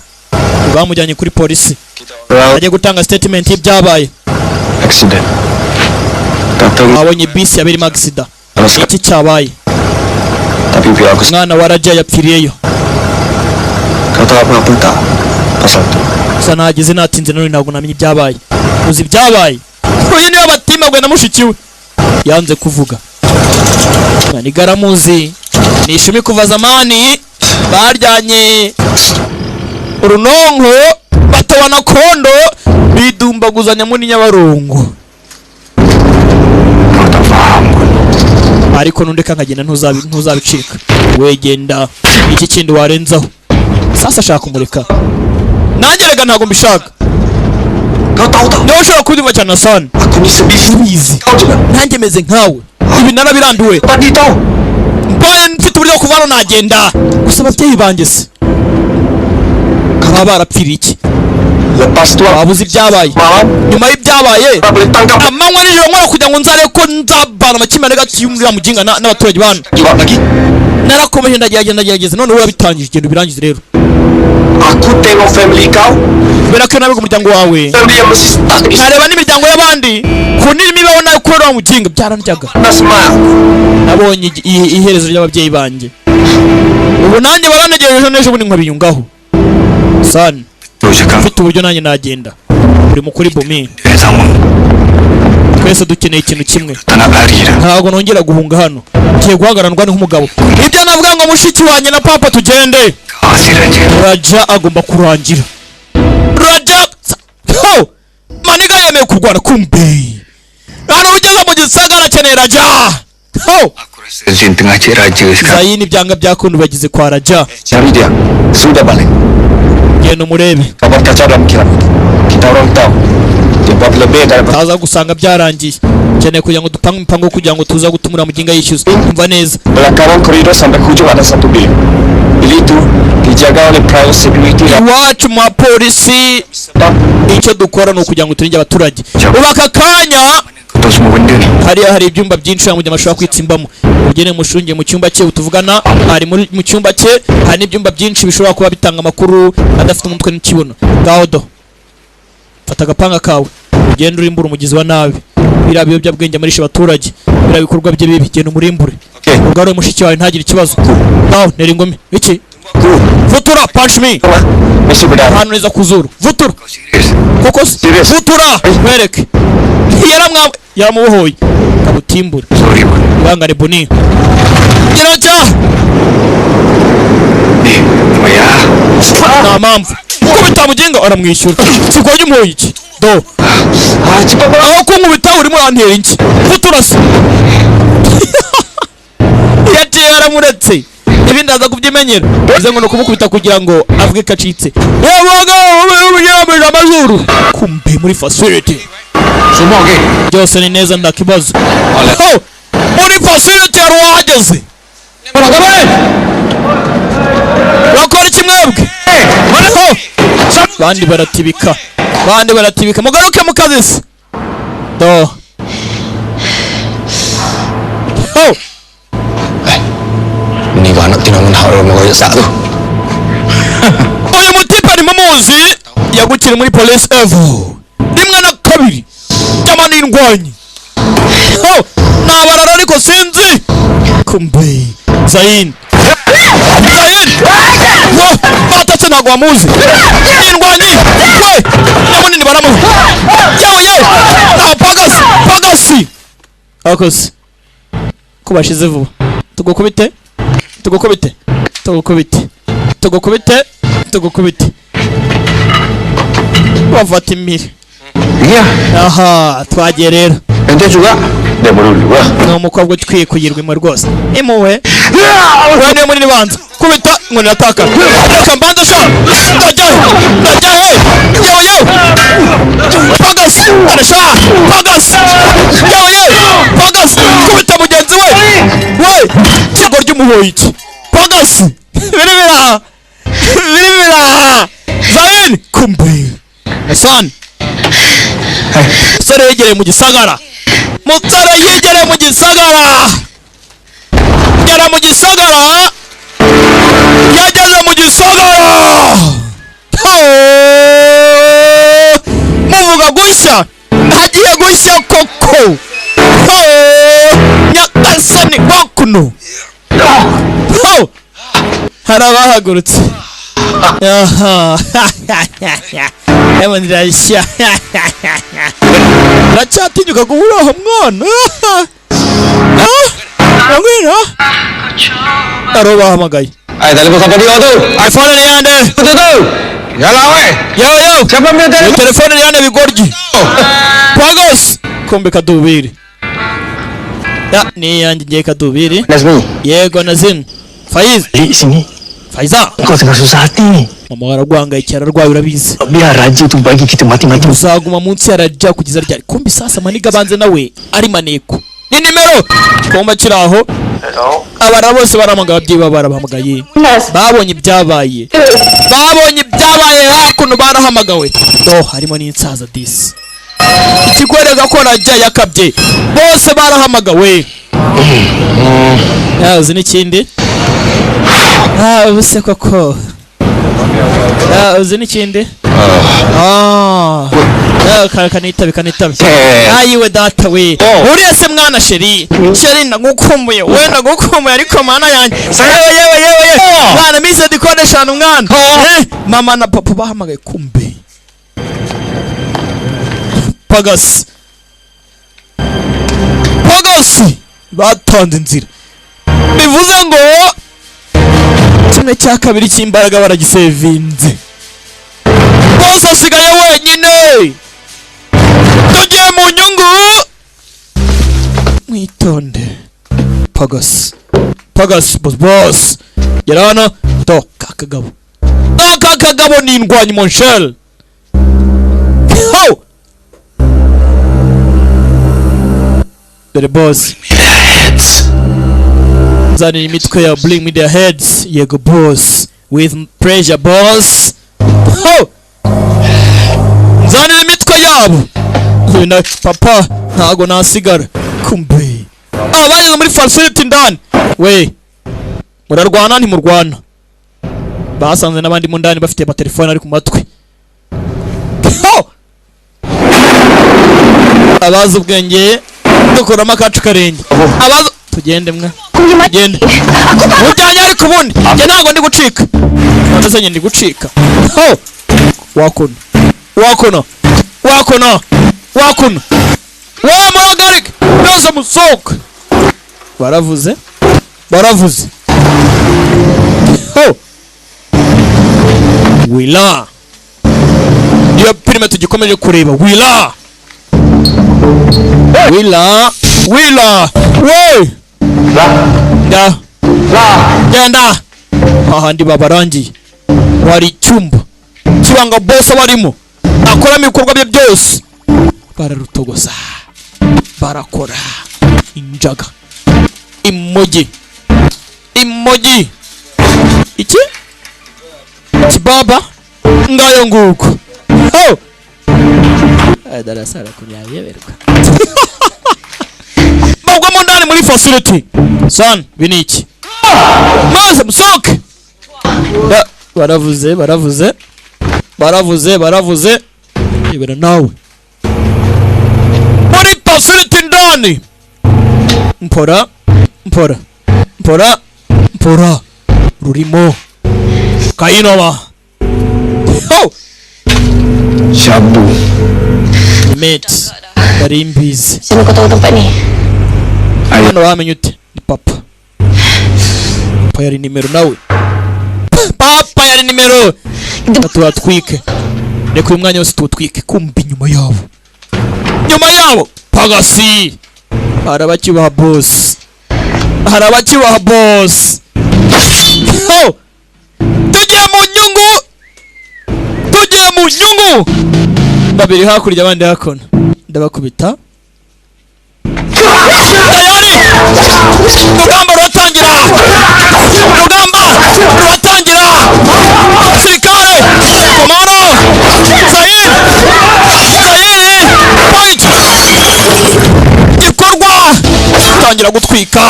Bamujyanye kuri polisi. Ajya gutanga statement y'ibyabaye. Accident. Abonye bisi yabirimo accident. Iki cyabaye. Tapi biar aku mwana warajya yapfiriyeyo. Kau tahu apa tak pasal tu? Sanagize natinze none ntabwo namenye ibyabaye. Uzi ibyabaye. Uyu niwe batimagwe na mushikiwe. Yanze kuvuga. Ni garamuzi. Ni ishumi kuva zamani baryanye urunonko batabana kondo bidumbaguzanya muri Nyabarongo. Ariko nundeka nkagenda ntuzabicika. Wegenda iki kindi warenzaho. Sasa shaka kumureka. Nanjye rega ntago mbishaka. Niwe ushobora kudima cyane sana. Aku ni sedih. Nanjye meze nkawe. Ibi narabiranduwe. Mbaye mfite uburyo kuvano nagenda. Gusa ababyeyi banjye se. Kaba barapfira iki? Babuze ibyabaye. Nyuma y'ibyabaye. Amanywa nijoro nkora kugira ngo nzare ko nzabana makimane gati y'umurira muginga n'abaturage bana. Narakomeje ndagerageza none urabitangije igendo birangize rero. Aku tengok family kau. berako nawe umuryango wawe Family yang mesti stuck di nkareba n'imiryango y'abandi kunira imibeho nayo kubera wa muginga byaranjyaga sana sama aku. nabonye iherezo ry'ababyeyi banjye ubu nanjye baranegereje n'ejo bundi nkabiyungaho san mfite uburyo nanjye nagenda uri mukuri bomi twese dukeneye ikintu kimwe ntabwo nongera guhunga hano ngiye guhagaranwa nk'umugabo ibyo navuga ngo mushiki wanjye na papa tugende Raja agomba kurangira Raja maniga yemeye kurwana kumbe hano ugeze mu gisagara akeneye Raja Zayini byanga byakuntu bagize kwa Raja Cari dia. Sudah balik. genda umurebe Kabar kacau dalam pikiran. Kita orang tahu. Dia buat lebih daripada taza gusanga byarangiye keneye kugira ngo dupange imipango kugira ngo tuza gutumura muginga yishyuza umva neza belakang koridor sampai ujung ada satu bil. Bil itu dijaga oleh private security. iwacu mu polisi icyo dukora ni ukugira ngo turinde abaturage ubaka kanya Terus mau benda ni. hari ibyumba byinshi mu gihe amashuri kwitsimbamo ugene mushungiye mu cyumba cye utuvugana hari mu cyumba cye hari n'ibyumba byinshi bishobora kuba bitanga amakuru adafite umutwe n'ikibuno gaodo fata agapanga kawe ugende urimbura umugizi wa nabi biriya biyobyabwenge amarisha abaturage biriya bikorwa bye bibi genda umurimbure ugarure mushiki wawe ntagire ikibazo nawe nera ingome iki vutura punch me Mesti benar. hano neza kuzuru vutura koko vutura mwereke yaramubohoye kabutimbure Sorry bang. bangare boni giracha Maya. nta mpamvu kuko bitamugenga aramwishyura sikoye umuhoye iki do Cepat bang. aho kunkubita urimo urantera iki vuturase yaciye yaramuretse ibindi aza kubyimenyera bize ngo nukumukubita kugira ngo avuge ko acitse yabaga ubunyamije amazuru kumbe muri facility Semua okey. byose ni neza nta kibazo muri facility yari wahageze bakora iki mwebwe bandi baratibika mugaruke mu kazi se do Ini kau anak tinangan haram kau sak tu. uyu mutipe ni mumuzi yagukira muri police evo rimwe na kabiri jamani indwanyi nabarara ariko sinzi kumbe Zain batatse ntabwo wamuzi indwanyi we nyamunini baramuha yewe pagasi akoze ko bashize vuba tugukubite bafata imiri Iya. aha twagiye rero Ente juga. Dia baru dua. ni umukobwa utwiye kuyirwimo rwose impuhwe niyo munini banza kubita ngo nirataka reka mbanza sha ndajyahe yewe pagasi arasha pagasi kubita mugenzi we kigo ry'umuhoyi iki pagasi biribira Zain kumbe Hasan musore yegereye mu gisagara yegera mu gisagara yageze mu gisagara muvuga gushya hagiye gushya koko nyagasani wakuno hari abahagurutse ndirashya uracyatinyuka guhura aho mwana ngwino aro bahamagaye Ay, telepon siapa dia tu? telefone ni yande Tu. Yalah weh. yo Siapa punya telepon? telefone ni yande bigoryi pagos kombe kadubiri ni yanjye ngiye kadubiri Nazmi. yego nazim Faiz Di sini. Faiza Kau tengah susah hati ni. mama waragwangayikira ararwaye urabizi Biar Raja tu bagi kita mati-mati. uzaguma munsi ya Raja kugeza ryari kumbi sasa maniga banze nawe ari maneko ni nimero komba kiraho abana bose baramanga ababyeyi barabahamagaye babonye ibyabaye hakuno barahamagawe do harimo n'insaza disi ikigwereka ko Raja yakabye bose barahamagawe yazi n'ikindi ubuse koko uzi n'ikindi kanitabe ayiwe data we uriya se mwana sheri ndagukumbuye we ndagukumbuye ariko mana yanjye yewe mwana mise dikode shana umwana mama na papa bahamagaye kumbe pagasi batonze inzira bivuze ngo kimwe cya kabiri cy'imbaraga baragisevinze bose asigaye wenyine tugiye mu nyungu mwitonde pagasi boss gera hano to kakagabo ni indwanyi monshel dore boss zanira imitwe ya bring me their heads yego boss with pressure boss zanira imitwe yabo na papa ntago nasigara kumbe bageze muri facility ndani we murarwana ntimurwana basanze n'abandi mu ndani bafite amatelefone ari ku matwi abazi ubwenge dukuramo akacu karenge abazi tugende mwe tugende ujyanye ariko ubundi njye ntabwo ndi gucika none se ndi gucika wakuna wa muhagarike byose musohoka baravuze wila niyo filime tugikomeje kureba wila we genda hahandi babarangiye wari icyumba kibanga boss barimo akoramo ibikorwa bye byose bararutogoza barakora injaga imogi iki kibaba ngayo nguko darasara kunyayeberwa bagwa mu ndani muri facility son biniki maze musoke baravuze ibera nawe muri facility ndani mpora rurimo kayinoma Shabu mate dari imbizi Sino ko tahu tempat ni? hano wamenye ute ni papa yari nimero nawe papa yari nimero turatwike reka uyu mwanya wose tuwutwike kumbi nyuma yabo pagasi harabakibaha boss tugiye mu nyungu babiri hakurya abandi hakuno ndabakubita tayari urugamba ruratangira sirikare komano Zahir point gikorwa tangira gutwika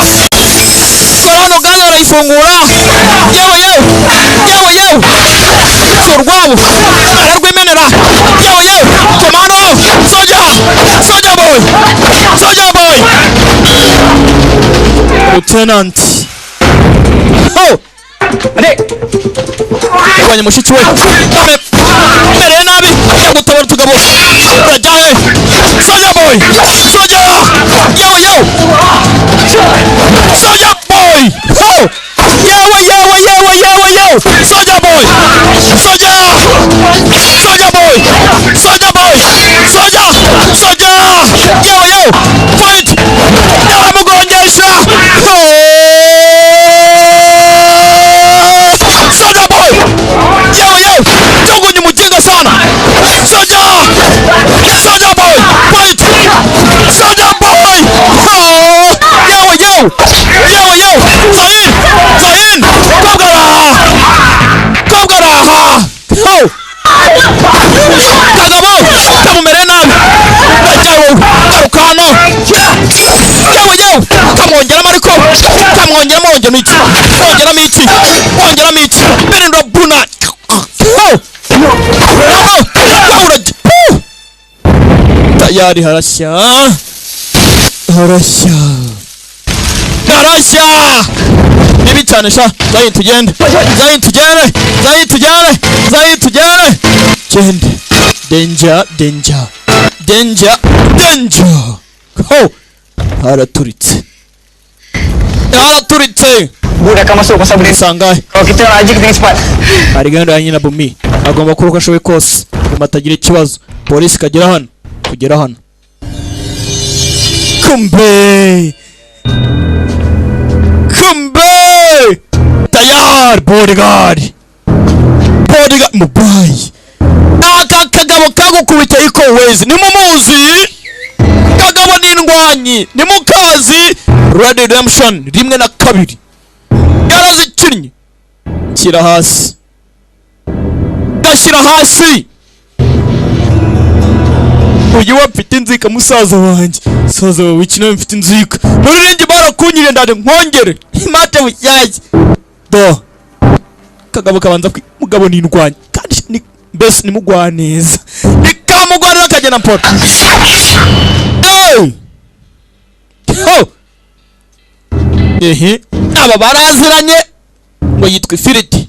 korano gaza arayifungura yewe surwabo ararwimenera yewe komano soja boy lieutenant kwanya mushiki we mere nabi gutabara tugabo rajaye soja boy yewe soja boy yewe soja boy yewe fight mugongesha soja boy yewe jogunye mujinga sana soja boy fight soja boy yewe Zahin kogara kagabo kamumere nabi rajawo garukano yewe kamwongeramo ariko kamwongeramo iki birindwa buna tayari harashya nibi cyane sha zayi tugende danger ho haraturitse Udah kamu masuk pasal beli. sangahe Kalau kita aja kita cepat. hari gahunda ya nyina Bumi agomba kuruka ashoboye kose Bumi atagira ikibazo polisi kugera hano kumbe tayari bodyguard mubayi aka kagabo kagukubita iko wezi nimumuzi kagabo n'indwanyi nimukazi Red Redemption 1 na 2 yarazikinnye kira hasi gashyira hasi uyu wapfite inzika musaza wanjye wikina mfite inzika nuriringi barakunyire ndade nkongere imate bushyashya do kagabo kabanza mugabo n'indwanyi kandi mbese nimugwaneza nikamugwanira akagena mpota aba baraziranye ngo yitwa ifiriti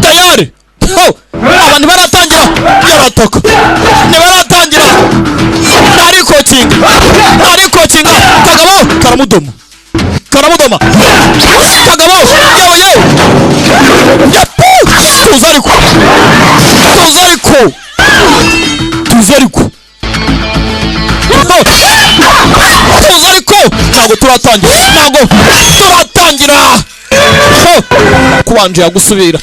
tayari abantu baratangira yarataka ntari kocinga kagabo karamudoma kagabo yewe tuza ariko ntabwo turatangira wakubanje yagusubira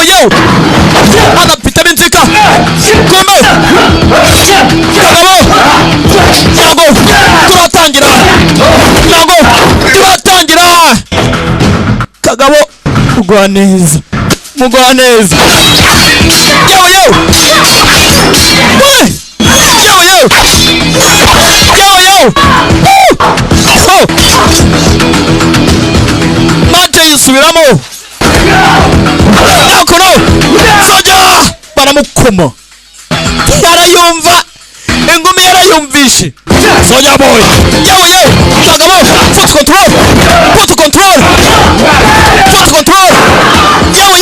yewe anapita n'inzika kumbe kagabo turatangira kagabo mugwa neza yewe maje yisubiramo yakono soja baramukoma yarayumva ingumi yarayumvishe soja boy yewe kagabo put control yewe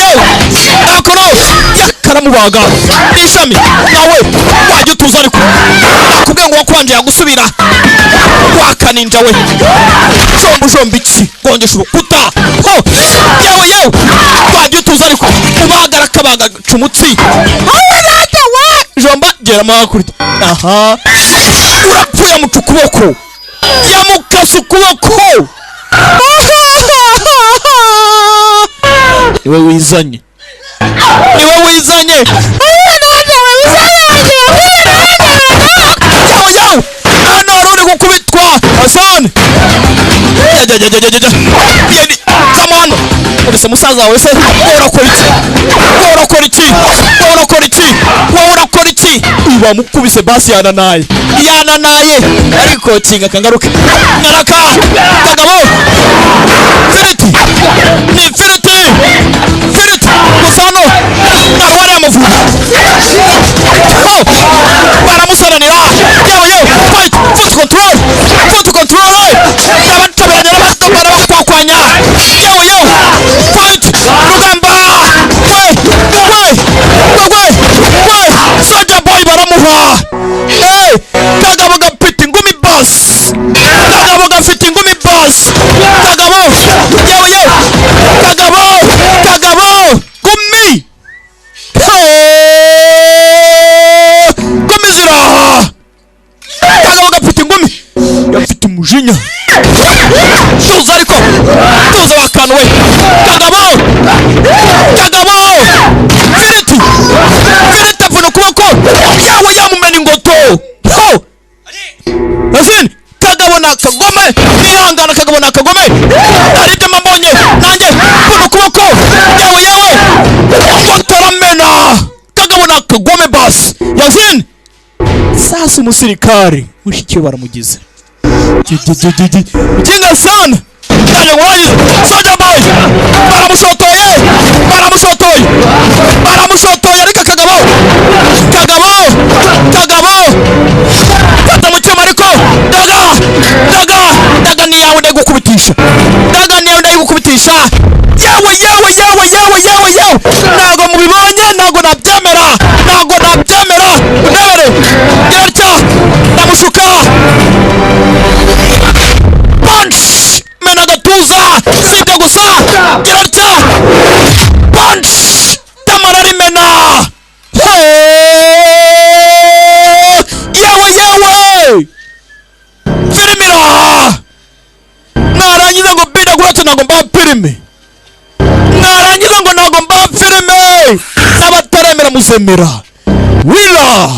yakono yakaramubaga n'ishami nawe wajya utuza ariko nakubwiye ngo wakwanje yagusubira wakaninja we jombo iki gongesha urukuta yewe wajya utuza ariko ubagara kabaga cumutsi jomba gera makurita aha urapfuye mu kuboko yamukase ukuboko iwe wizanye hano haruri gukubitwa Hassan kamano urese musaza wawe se urakora iki uba mukubise basi yananaye ariko kinga kangaruke naraka kagabo firiti musano narwari amavubi baramusaranira yewe fight foot control n'abatabiranye n'abakwakwanya yewe fight rugamba we soja boy baramuha kagabo gafite ingumi boss kagabo yewe kagabo gumi ziraha kagabo gafite ingumi gafite umujinya tuza wakanuwe kagabo firiti avuna ukuboko yawe yamumena ingoto Azin kagabo na kagome nihangana kagabo na kagome aribyo mambonye nanjye vuna ukuboko yewe bataramena kagabo na kagome basi Yazin sasa umusirikare mushiki baramugize Jinga sana yaje waje soja boy baramusotoye ariko kagabo fata mu cyuma ariko daga ni yawe ndagukubitisha yawe ntago mubibonye ntago nabyemera ndebere gertya ndamushuka punch mena gatuza sibyo gusa gertya punch tamara rimena yewe firimira narangiza ngo bida gurata ntago mba filime n'abataremera muzemera wila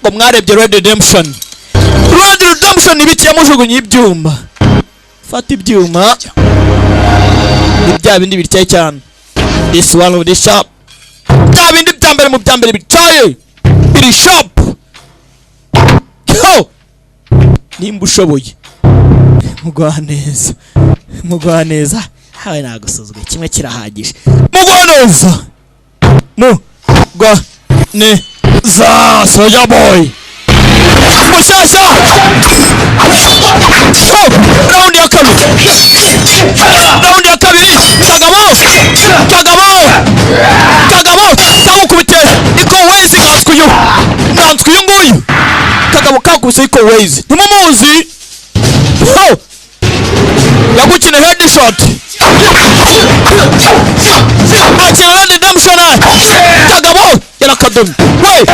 ngo mwarebye Red Redemption ibiki yamujugunye ibyuma fata ibyuma ni bya bindi bityaye cyane this one of this shop bya bindi byambere mu byambere bityaye biri shop nimba ushoboye mugwaneza hawe nagusuzugwe kimwe kirahagije mugwaneza soja boy mushyashya raundi ya kabiri kagabo kagukubite iko wezi nkanswe uyu nguyu kagabo kakubise iko wezi ntimumuzi yagukina headshot akina Red Redemption kagabo yarakadomye we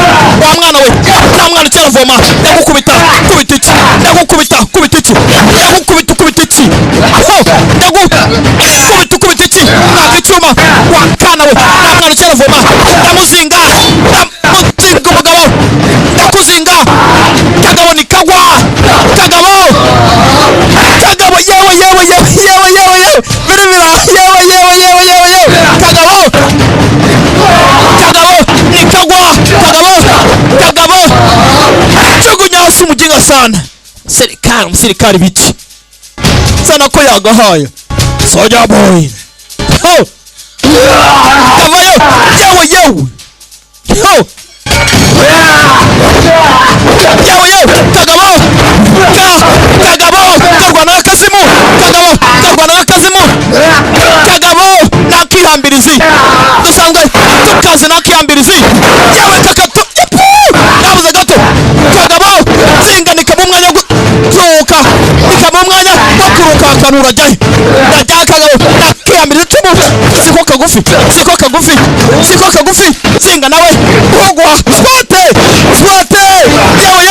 wa mwana we nta mwana cyaravoma yagukubita iki nakikuma wakana we nta mwana cyaravoma ndamuzinga umugabo ndakuzinga kagabo ni kagwa kagabo yewe birimira yewe kagabo ni kagwa kagabo chugunya hasi umujinga sana umusirikari biki sana ko yagahaye soja boy kavayo yewe kagabo karwana kagabo nakihambirizi dusanzwe tukazi nakihambirizi yewe kakato nabuze gato kagabo zinganika mu mwanya gutuka nikaba umwanya wo kuruka kanura jyaye ndajya kagabo nakihambirizi tumu siko kagufi zinga nawe ugwa swote yewe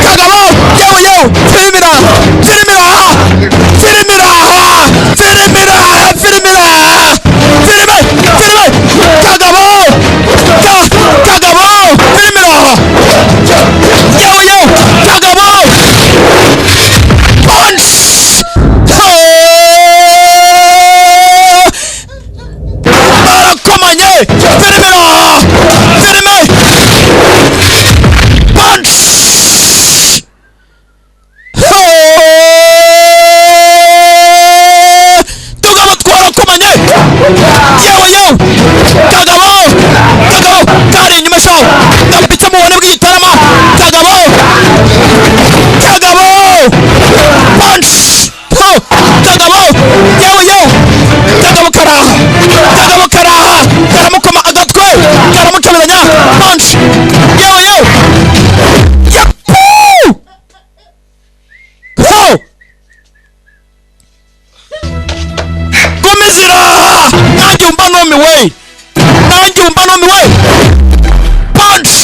kagabo yewe firimira kagabo firimira yewe kagabo punch barakomanye filime punch tugabo twarakomanye yewe kagabo kari inyuma shaho gapitse mu bone bw'igitarama kagabo punch kagabo yewe kagabo karaha karamukoma agatwe karamucomeranya punch yewe komizira nanjye umba numiwe punch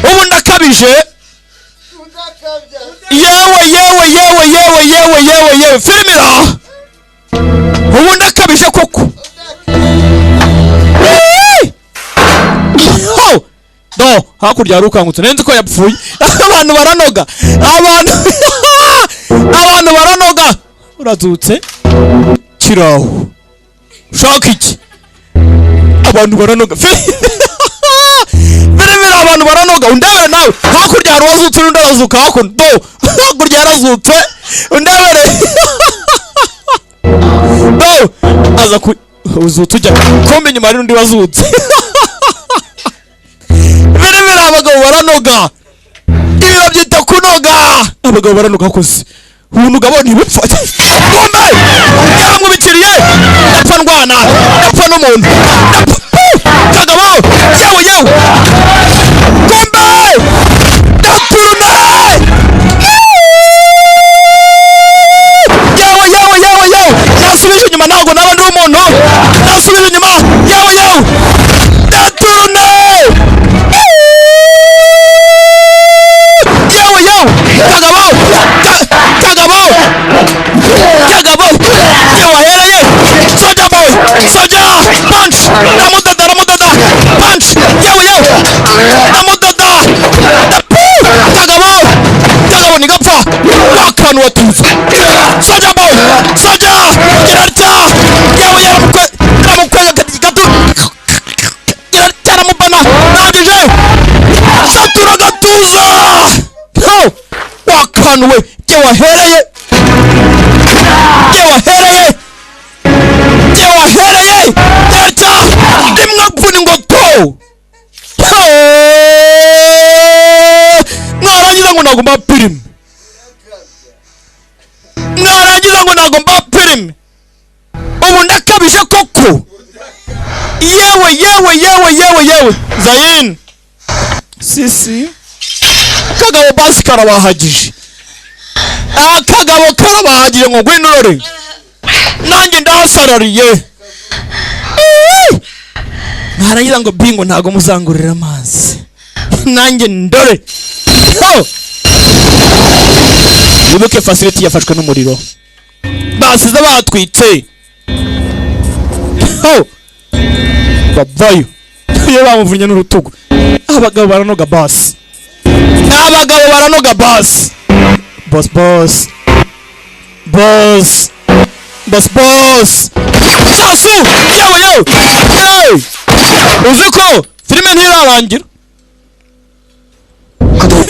ubu ndakabije yewe firimira ubu ndakabije koko no hakurya hari ukangutse nenzi ko yapfuye abantu baranoga urazutse kiraho shaka iki abantu baranoga biremera abantu baranoga undebere nawe hakurya hari uwazutse undi arazuka hakurya hakurya yarazutse undebere aza ku uzutse ujya kombe nyuma hari undi wazutse biremera abagabo baranoga ibi babyita kunoga abagabo baranoga koze umuntu gaboni bipfa kombe yaramubikiriye yapfa ndwana yapfa n'umuntu kagabo yewe kombe daturune yewe nasubije inyuma ntabwo naba ndi umuntu nasubije inyuma yewe daturune kagabo wahereye soja boy soja punch ramudada punch yewe ramudada kagabo nigapfa wakanu watuza soja boy soja kirarya yewe yaramukwe gatu kirarya ramubana nagije satura gatuza wakanu we wahereye leta rimwe kuvuna ingoto mwarangiza ngo nagomba pirime ubu ndakabije koko yewe Zayin sisi kagabo basi karabahagije akagabo karabahagije ngo gwinurore nanjye ndasarariye mwarangiza ngo bingo ntago muzangurira amazi nanjye ndore wibuke facility yafashwe n'umuriro basize batwitse babayo iyo bamuvunnye n'urutugu abagabo baranoga basi boss sasu yewe uzi ko filime ntirarangira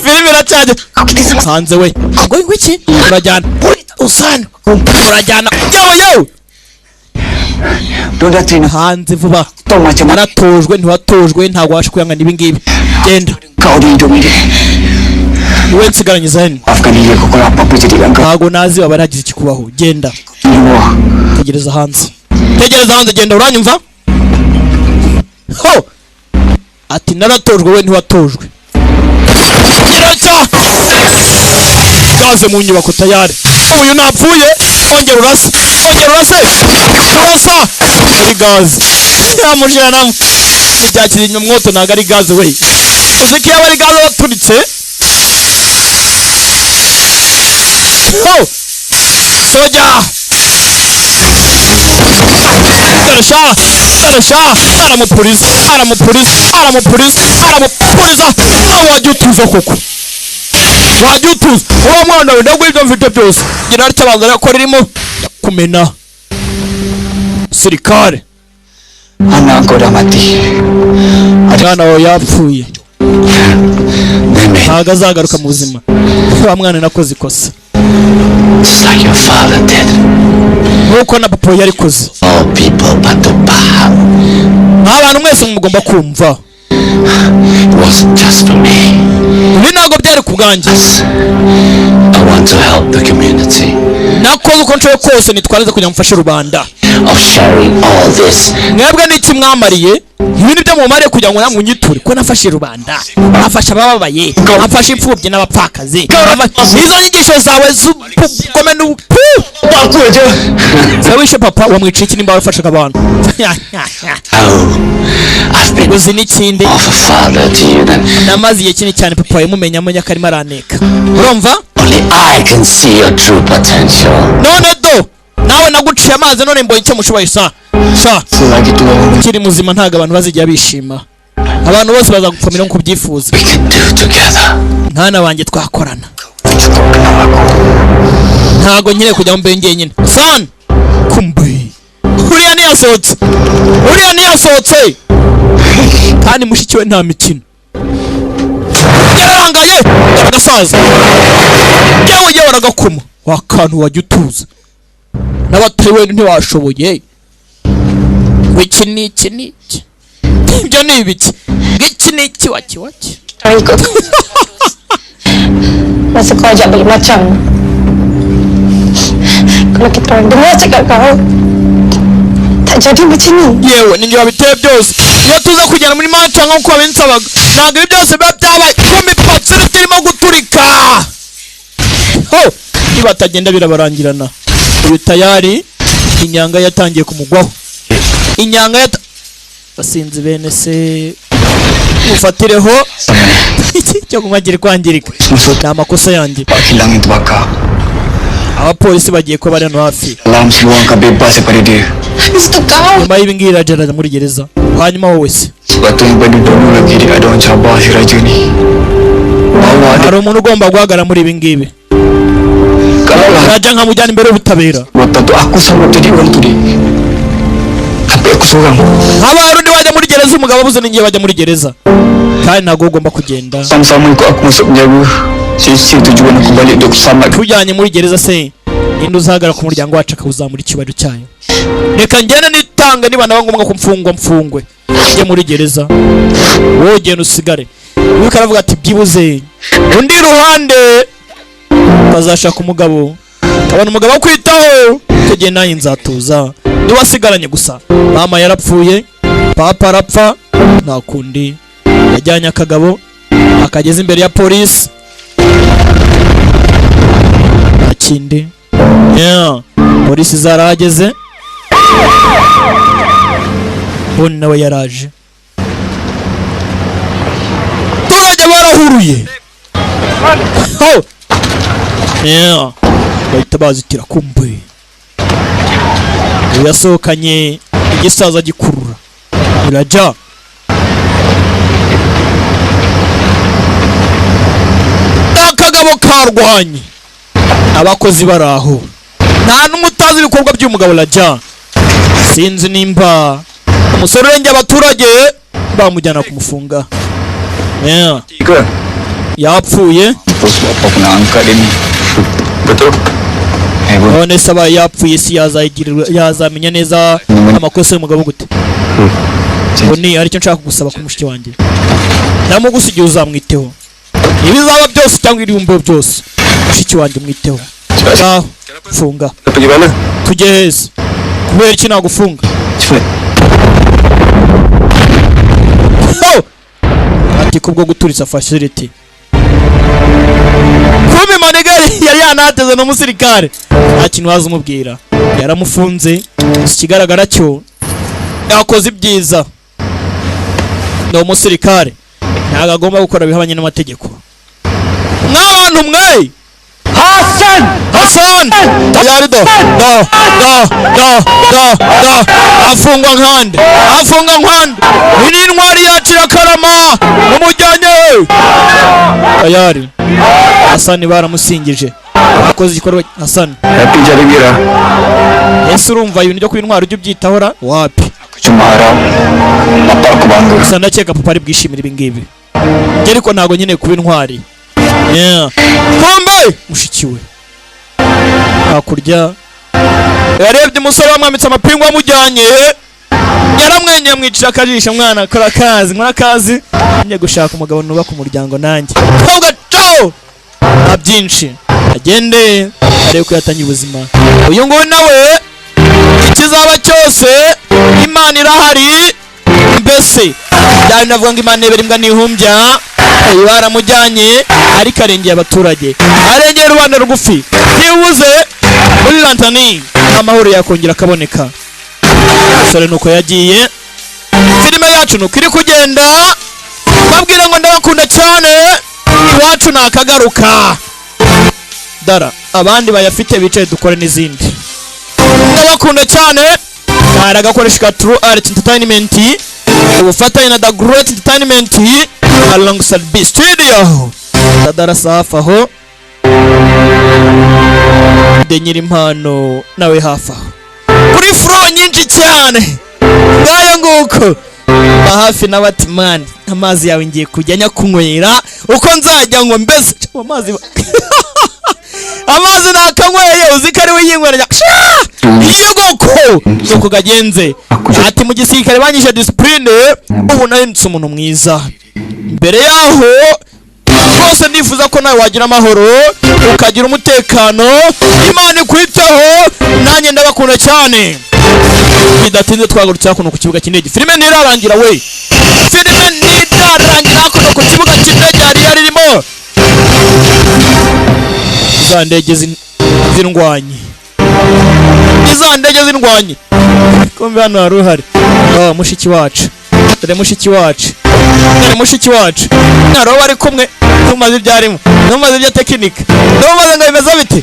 filime iracyaje hanze we ngo iki urajyana usana urajyana yewe hanze vuba naratojwe ntiwatojwe ntabwo washe kuyangana ibi ngibi genda niwe nsigaranye Zayin ntabwo nazi waba yaragize ikikubaho genda tegereza hanze genda uranyumva ati naratojwe we ntiwatojwe gaze mu nyubako tayari uyu napfuye ongera urase ari gaze yamujanamo ibyakira inyuma mwoto ntabwo ari gaze we uziko iyo ari gaze waturitse soja aramupuriza wajya utuza koko uwo mwana we ndabwo ibyo mfite byose gira atya banza ariko ririmo kumena sirikare mwana wawe yapfuye ntabwo azagaruka mu buzima wa mwana nakoze ikosa nkuko na papa yarikoze abantu mwese mugomba kumva ibi ntabwo byari ku bwanjye nakoze uko nshoboye kose nitwariza kugira ngo mfashe rubanda mwebwe n'iki mwamariye ibintu byo mumariye kugira ngo namwe unyiture ko nafashe rubanda afasha abababaye afasha imfubyi n'abapfakazi izo nyigisho zawe z'ubugome n'ubupfu wishe papa wamwiciye iki nimba wafashaga abantu uzi n'ikindi namaze igihe kinini cyane papa yamumenya amenya ko arimo araneka urumva none do nawe naguciye amazi none mbonye icyo mushoboye ukiri muzima ntabwo abantu bazijya bishima abantu bose bazagupfamira nk'uko ubyifuza mwana wanjye twakorana ntago nkire kujya mbenge nyine son kumbe uriya niyasohotse kandi mushikiwe nta mikino yarangaye agasaza yewe waragakoma wakantu wajya utuza n'abatariwe ntiwashoboye iki ibyo ni ibiki iki waki ikut. Masa kau ajak balik macam. Kalau kita orang dengar cakap kau, tak jadi macam ni. Yewe ninjye wabiteye byose iyo tuza kugera muri match nko binsabaga ntabwo ibi byose biba byabaye kumbi patsiri irimo guturika niba atagenda birabarangirana uyu tayari inyanga yatangiye kumugwaho inyanga basinzi bene se ufatireho cyo kumagire kwangirika nta makosa yanjye hilangin tubaka abapolisi bagiye ko bari hano hafi alam siluang kabebas pada dia Itu kau. nyuma y'ibingira jara muri gereza hanyuma wowe se sebab tu pada dulu lagi dia ada orang cabar si raja ni bawa ada hari umuntu ugomba guhagara muri ibingibi kalau lah raja nkamujyana imbere y'ubutabera waktu tu aku sanggup jadi orang tu dia sampai aku seorang haba hari undi wajya muri gereza umugabo abuze ningiye bajya muri gereza kandi ntabwo ugomba kugenda sama-sama ikut aku masuk penjara sisi tujuan aku balik untuk selamat tujyanye muri gereza se ninde uzahagara ku muryango wacu akawuzamura icyubahiro cyayo reka ngende nitanga niba naba ngombwa ko mfungwe njye muri gereza wowe genda usigare wibuka aravuga ati byibuze undi ruhande bazashaka umugabo kabona umugabo wo kwitaho tugiye nayo nzatuza niwasigaranye gusa mama yarapfuye papa arapfa nta kundi yajyanye akagabo akageze imbere ya polisi akindi polisi zarahageze bone nawe yaraje turajya barahuruye bahita bazitira kumbe yasohokanye igisaza gikurura urajya akagabo karwanye abakozi baraho nta n'umutazi ibikorwa by'umugabo rajya sinzi nimba umusore urengera abaturage bamujyana kumufunga yapfuye apa kena angkat dia ni betul none se abaye yapfuye si yazamenya neza amakosa y'umugabo gute ngo ni aricyo nshaka kugusaba ku mushiki wanjye ndamugusigiye uzamwiteho ibizaba byose cyangwa ibihumbi byose mushiki wanjye mwiteho funga tujye heza kubera iki nagufunga ati kubwo guturitsa facility kumbe manegari yari yanateze n'umusirikare nta kintu waza umubwira yaramufunze ikigaragara cyo yakoze ibyiza ni umusirikare ntabwo agomba gukora bihabanye n'amategeko nk'abantu mwe Hassan tayari do afungwa nkande ini intwari yacira karama umujyanye tayari Hassan baramusingije akoze igikorwa Hassan tapi jadi bira ese urumva ibintu byo kwintwara ujye ubyitahora wapi cuma harap papa aku bangga gusa ndakeka papa ari bwishimira ibingibi ariko ntago nyine kuba intwari kumbe mushikiwe hakurya yarebye umusore wamwamitse amapingu amujyanye yaramwenyeye amwicira akajisho mwana akora akazi njye gushaka umugabo nubaka umuryango nanjye kobwa cyo nta byinshi agende arebe ko yatangiye ubuzima uyu nguyu nawe ikizaba cyose imana irahari mbese byari navuga ngo imana ibera imbwa n'ihumbya baramujyanye ariko arengeye abaturage arengeye rubanda rugufi ntibuze muri lantani amahoro yakongera akaboneka umusore nuko yagiye filime yacu nuko iri kugenda babwira ngo ndabakunda cyane iwacu nakagaruka dara abandi bayafite bicaye dukore n'izindi ndabakunda cyane hari agakoresho ka True Art Entertainment ubufatanye na The Great Entertainment alongside B Studio Dara safa ho de nyirimpano nawe hafi aho kuri furo nyinshi cyane ngayo nguko hafi n'abatimani amazi yawe ngiye kujya nyakunywera uko nzajya ngo mbese amazi amazi nakanyweye uziko ari we yinywera iyo goko gagenze ati mu gisirikare banyishe discipline ubu nahindutse umuntu mwiza mbere yaho rwose ndifuza ko nawe wagira amahoro ukagira umutekano Imana ikwitaho nanjye ndabakunda cyane bidatinze twagurutse hakuno ku kibuga cy'indege filime ntirarangira we filime ntirarangira hakuno ku kibuga cy'indege yari irimo za ndege z'indwanyi iza ndege z'indwanyi kumbe hano hari uhari mushiki wacu dore mushiki wacu naro bari kumwe tumaze ibyarimo tumaze ibya tekinike tumaze ngo bimeze bite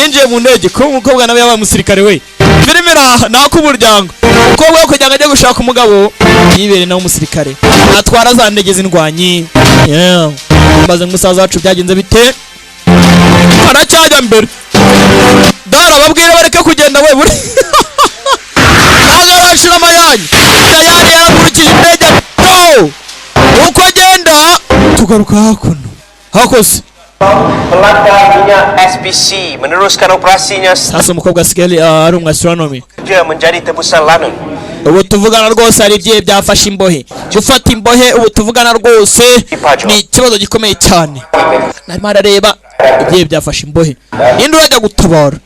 yinjiye mu ndege ko umukobwa nawe yabaye umusirikare we filime nako umuryango umukobwa wo kugira ngo ajye gushaka umugabo yibere nawe umusirikare atwara za ndege z'indwanyi maze umusaza wacu byagenze bite aracyajya mbere dara babwire bareke kugenda we buri nagarashira amayanyi tayari yaragurukije indege uko agenda tugaruka hakuno hakoze Melangkah minyak SPC meneruskan operasinya sasa umukobwa asigaye ari umwastronomy menjadi tebusan Lanun. ubu tuvugana rwose hari ibyihe byafashe imbohe gufata imbohe ubu tuvugana rwose ni ikibazo gikomeye cyane narimo arareba ibyihe byafashe imbohe ninde urajya gutabara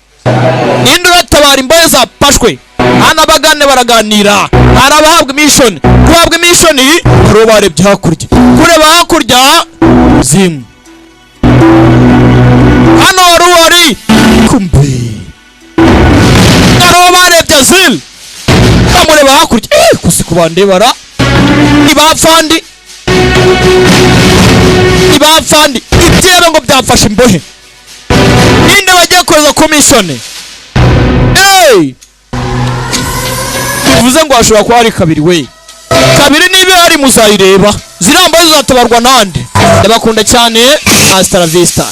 ninde uratabara imbohe zapashwe hano abagane baraganira hari abahabwa imishoni guhabwa imishoni hari barebye hakurya kureba hakurya zimu hano wari kumbe hari barebye zil bamureba hakurya kusi kubandebara ibafandi ibyera ngo byafashe imbohe ninde bagiye koza komishoni bivuze ngo hashobora kuba hari kabiri we kabiri niba hari muzayireba zirambaye zizatabarwa nande ndabakunda cyane hasta la vista.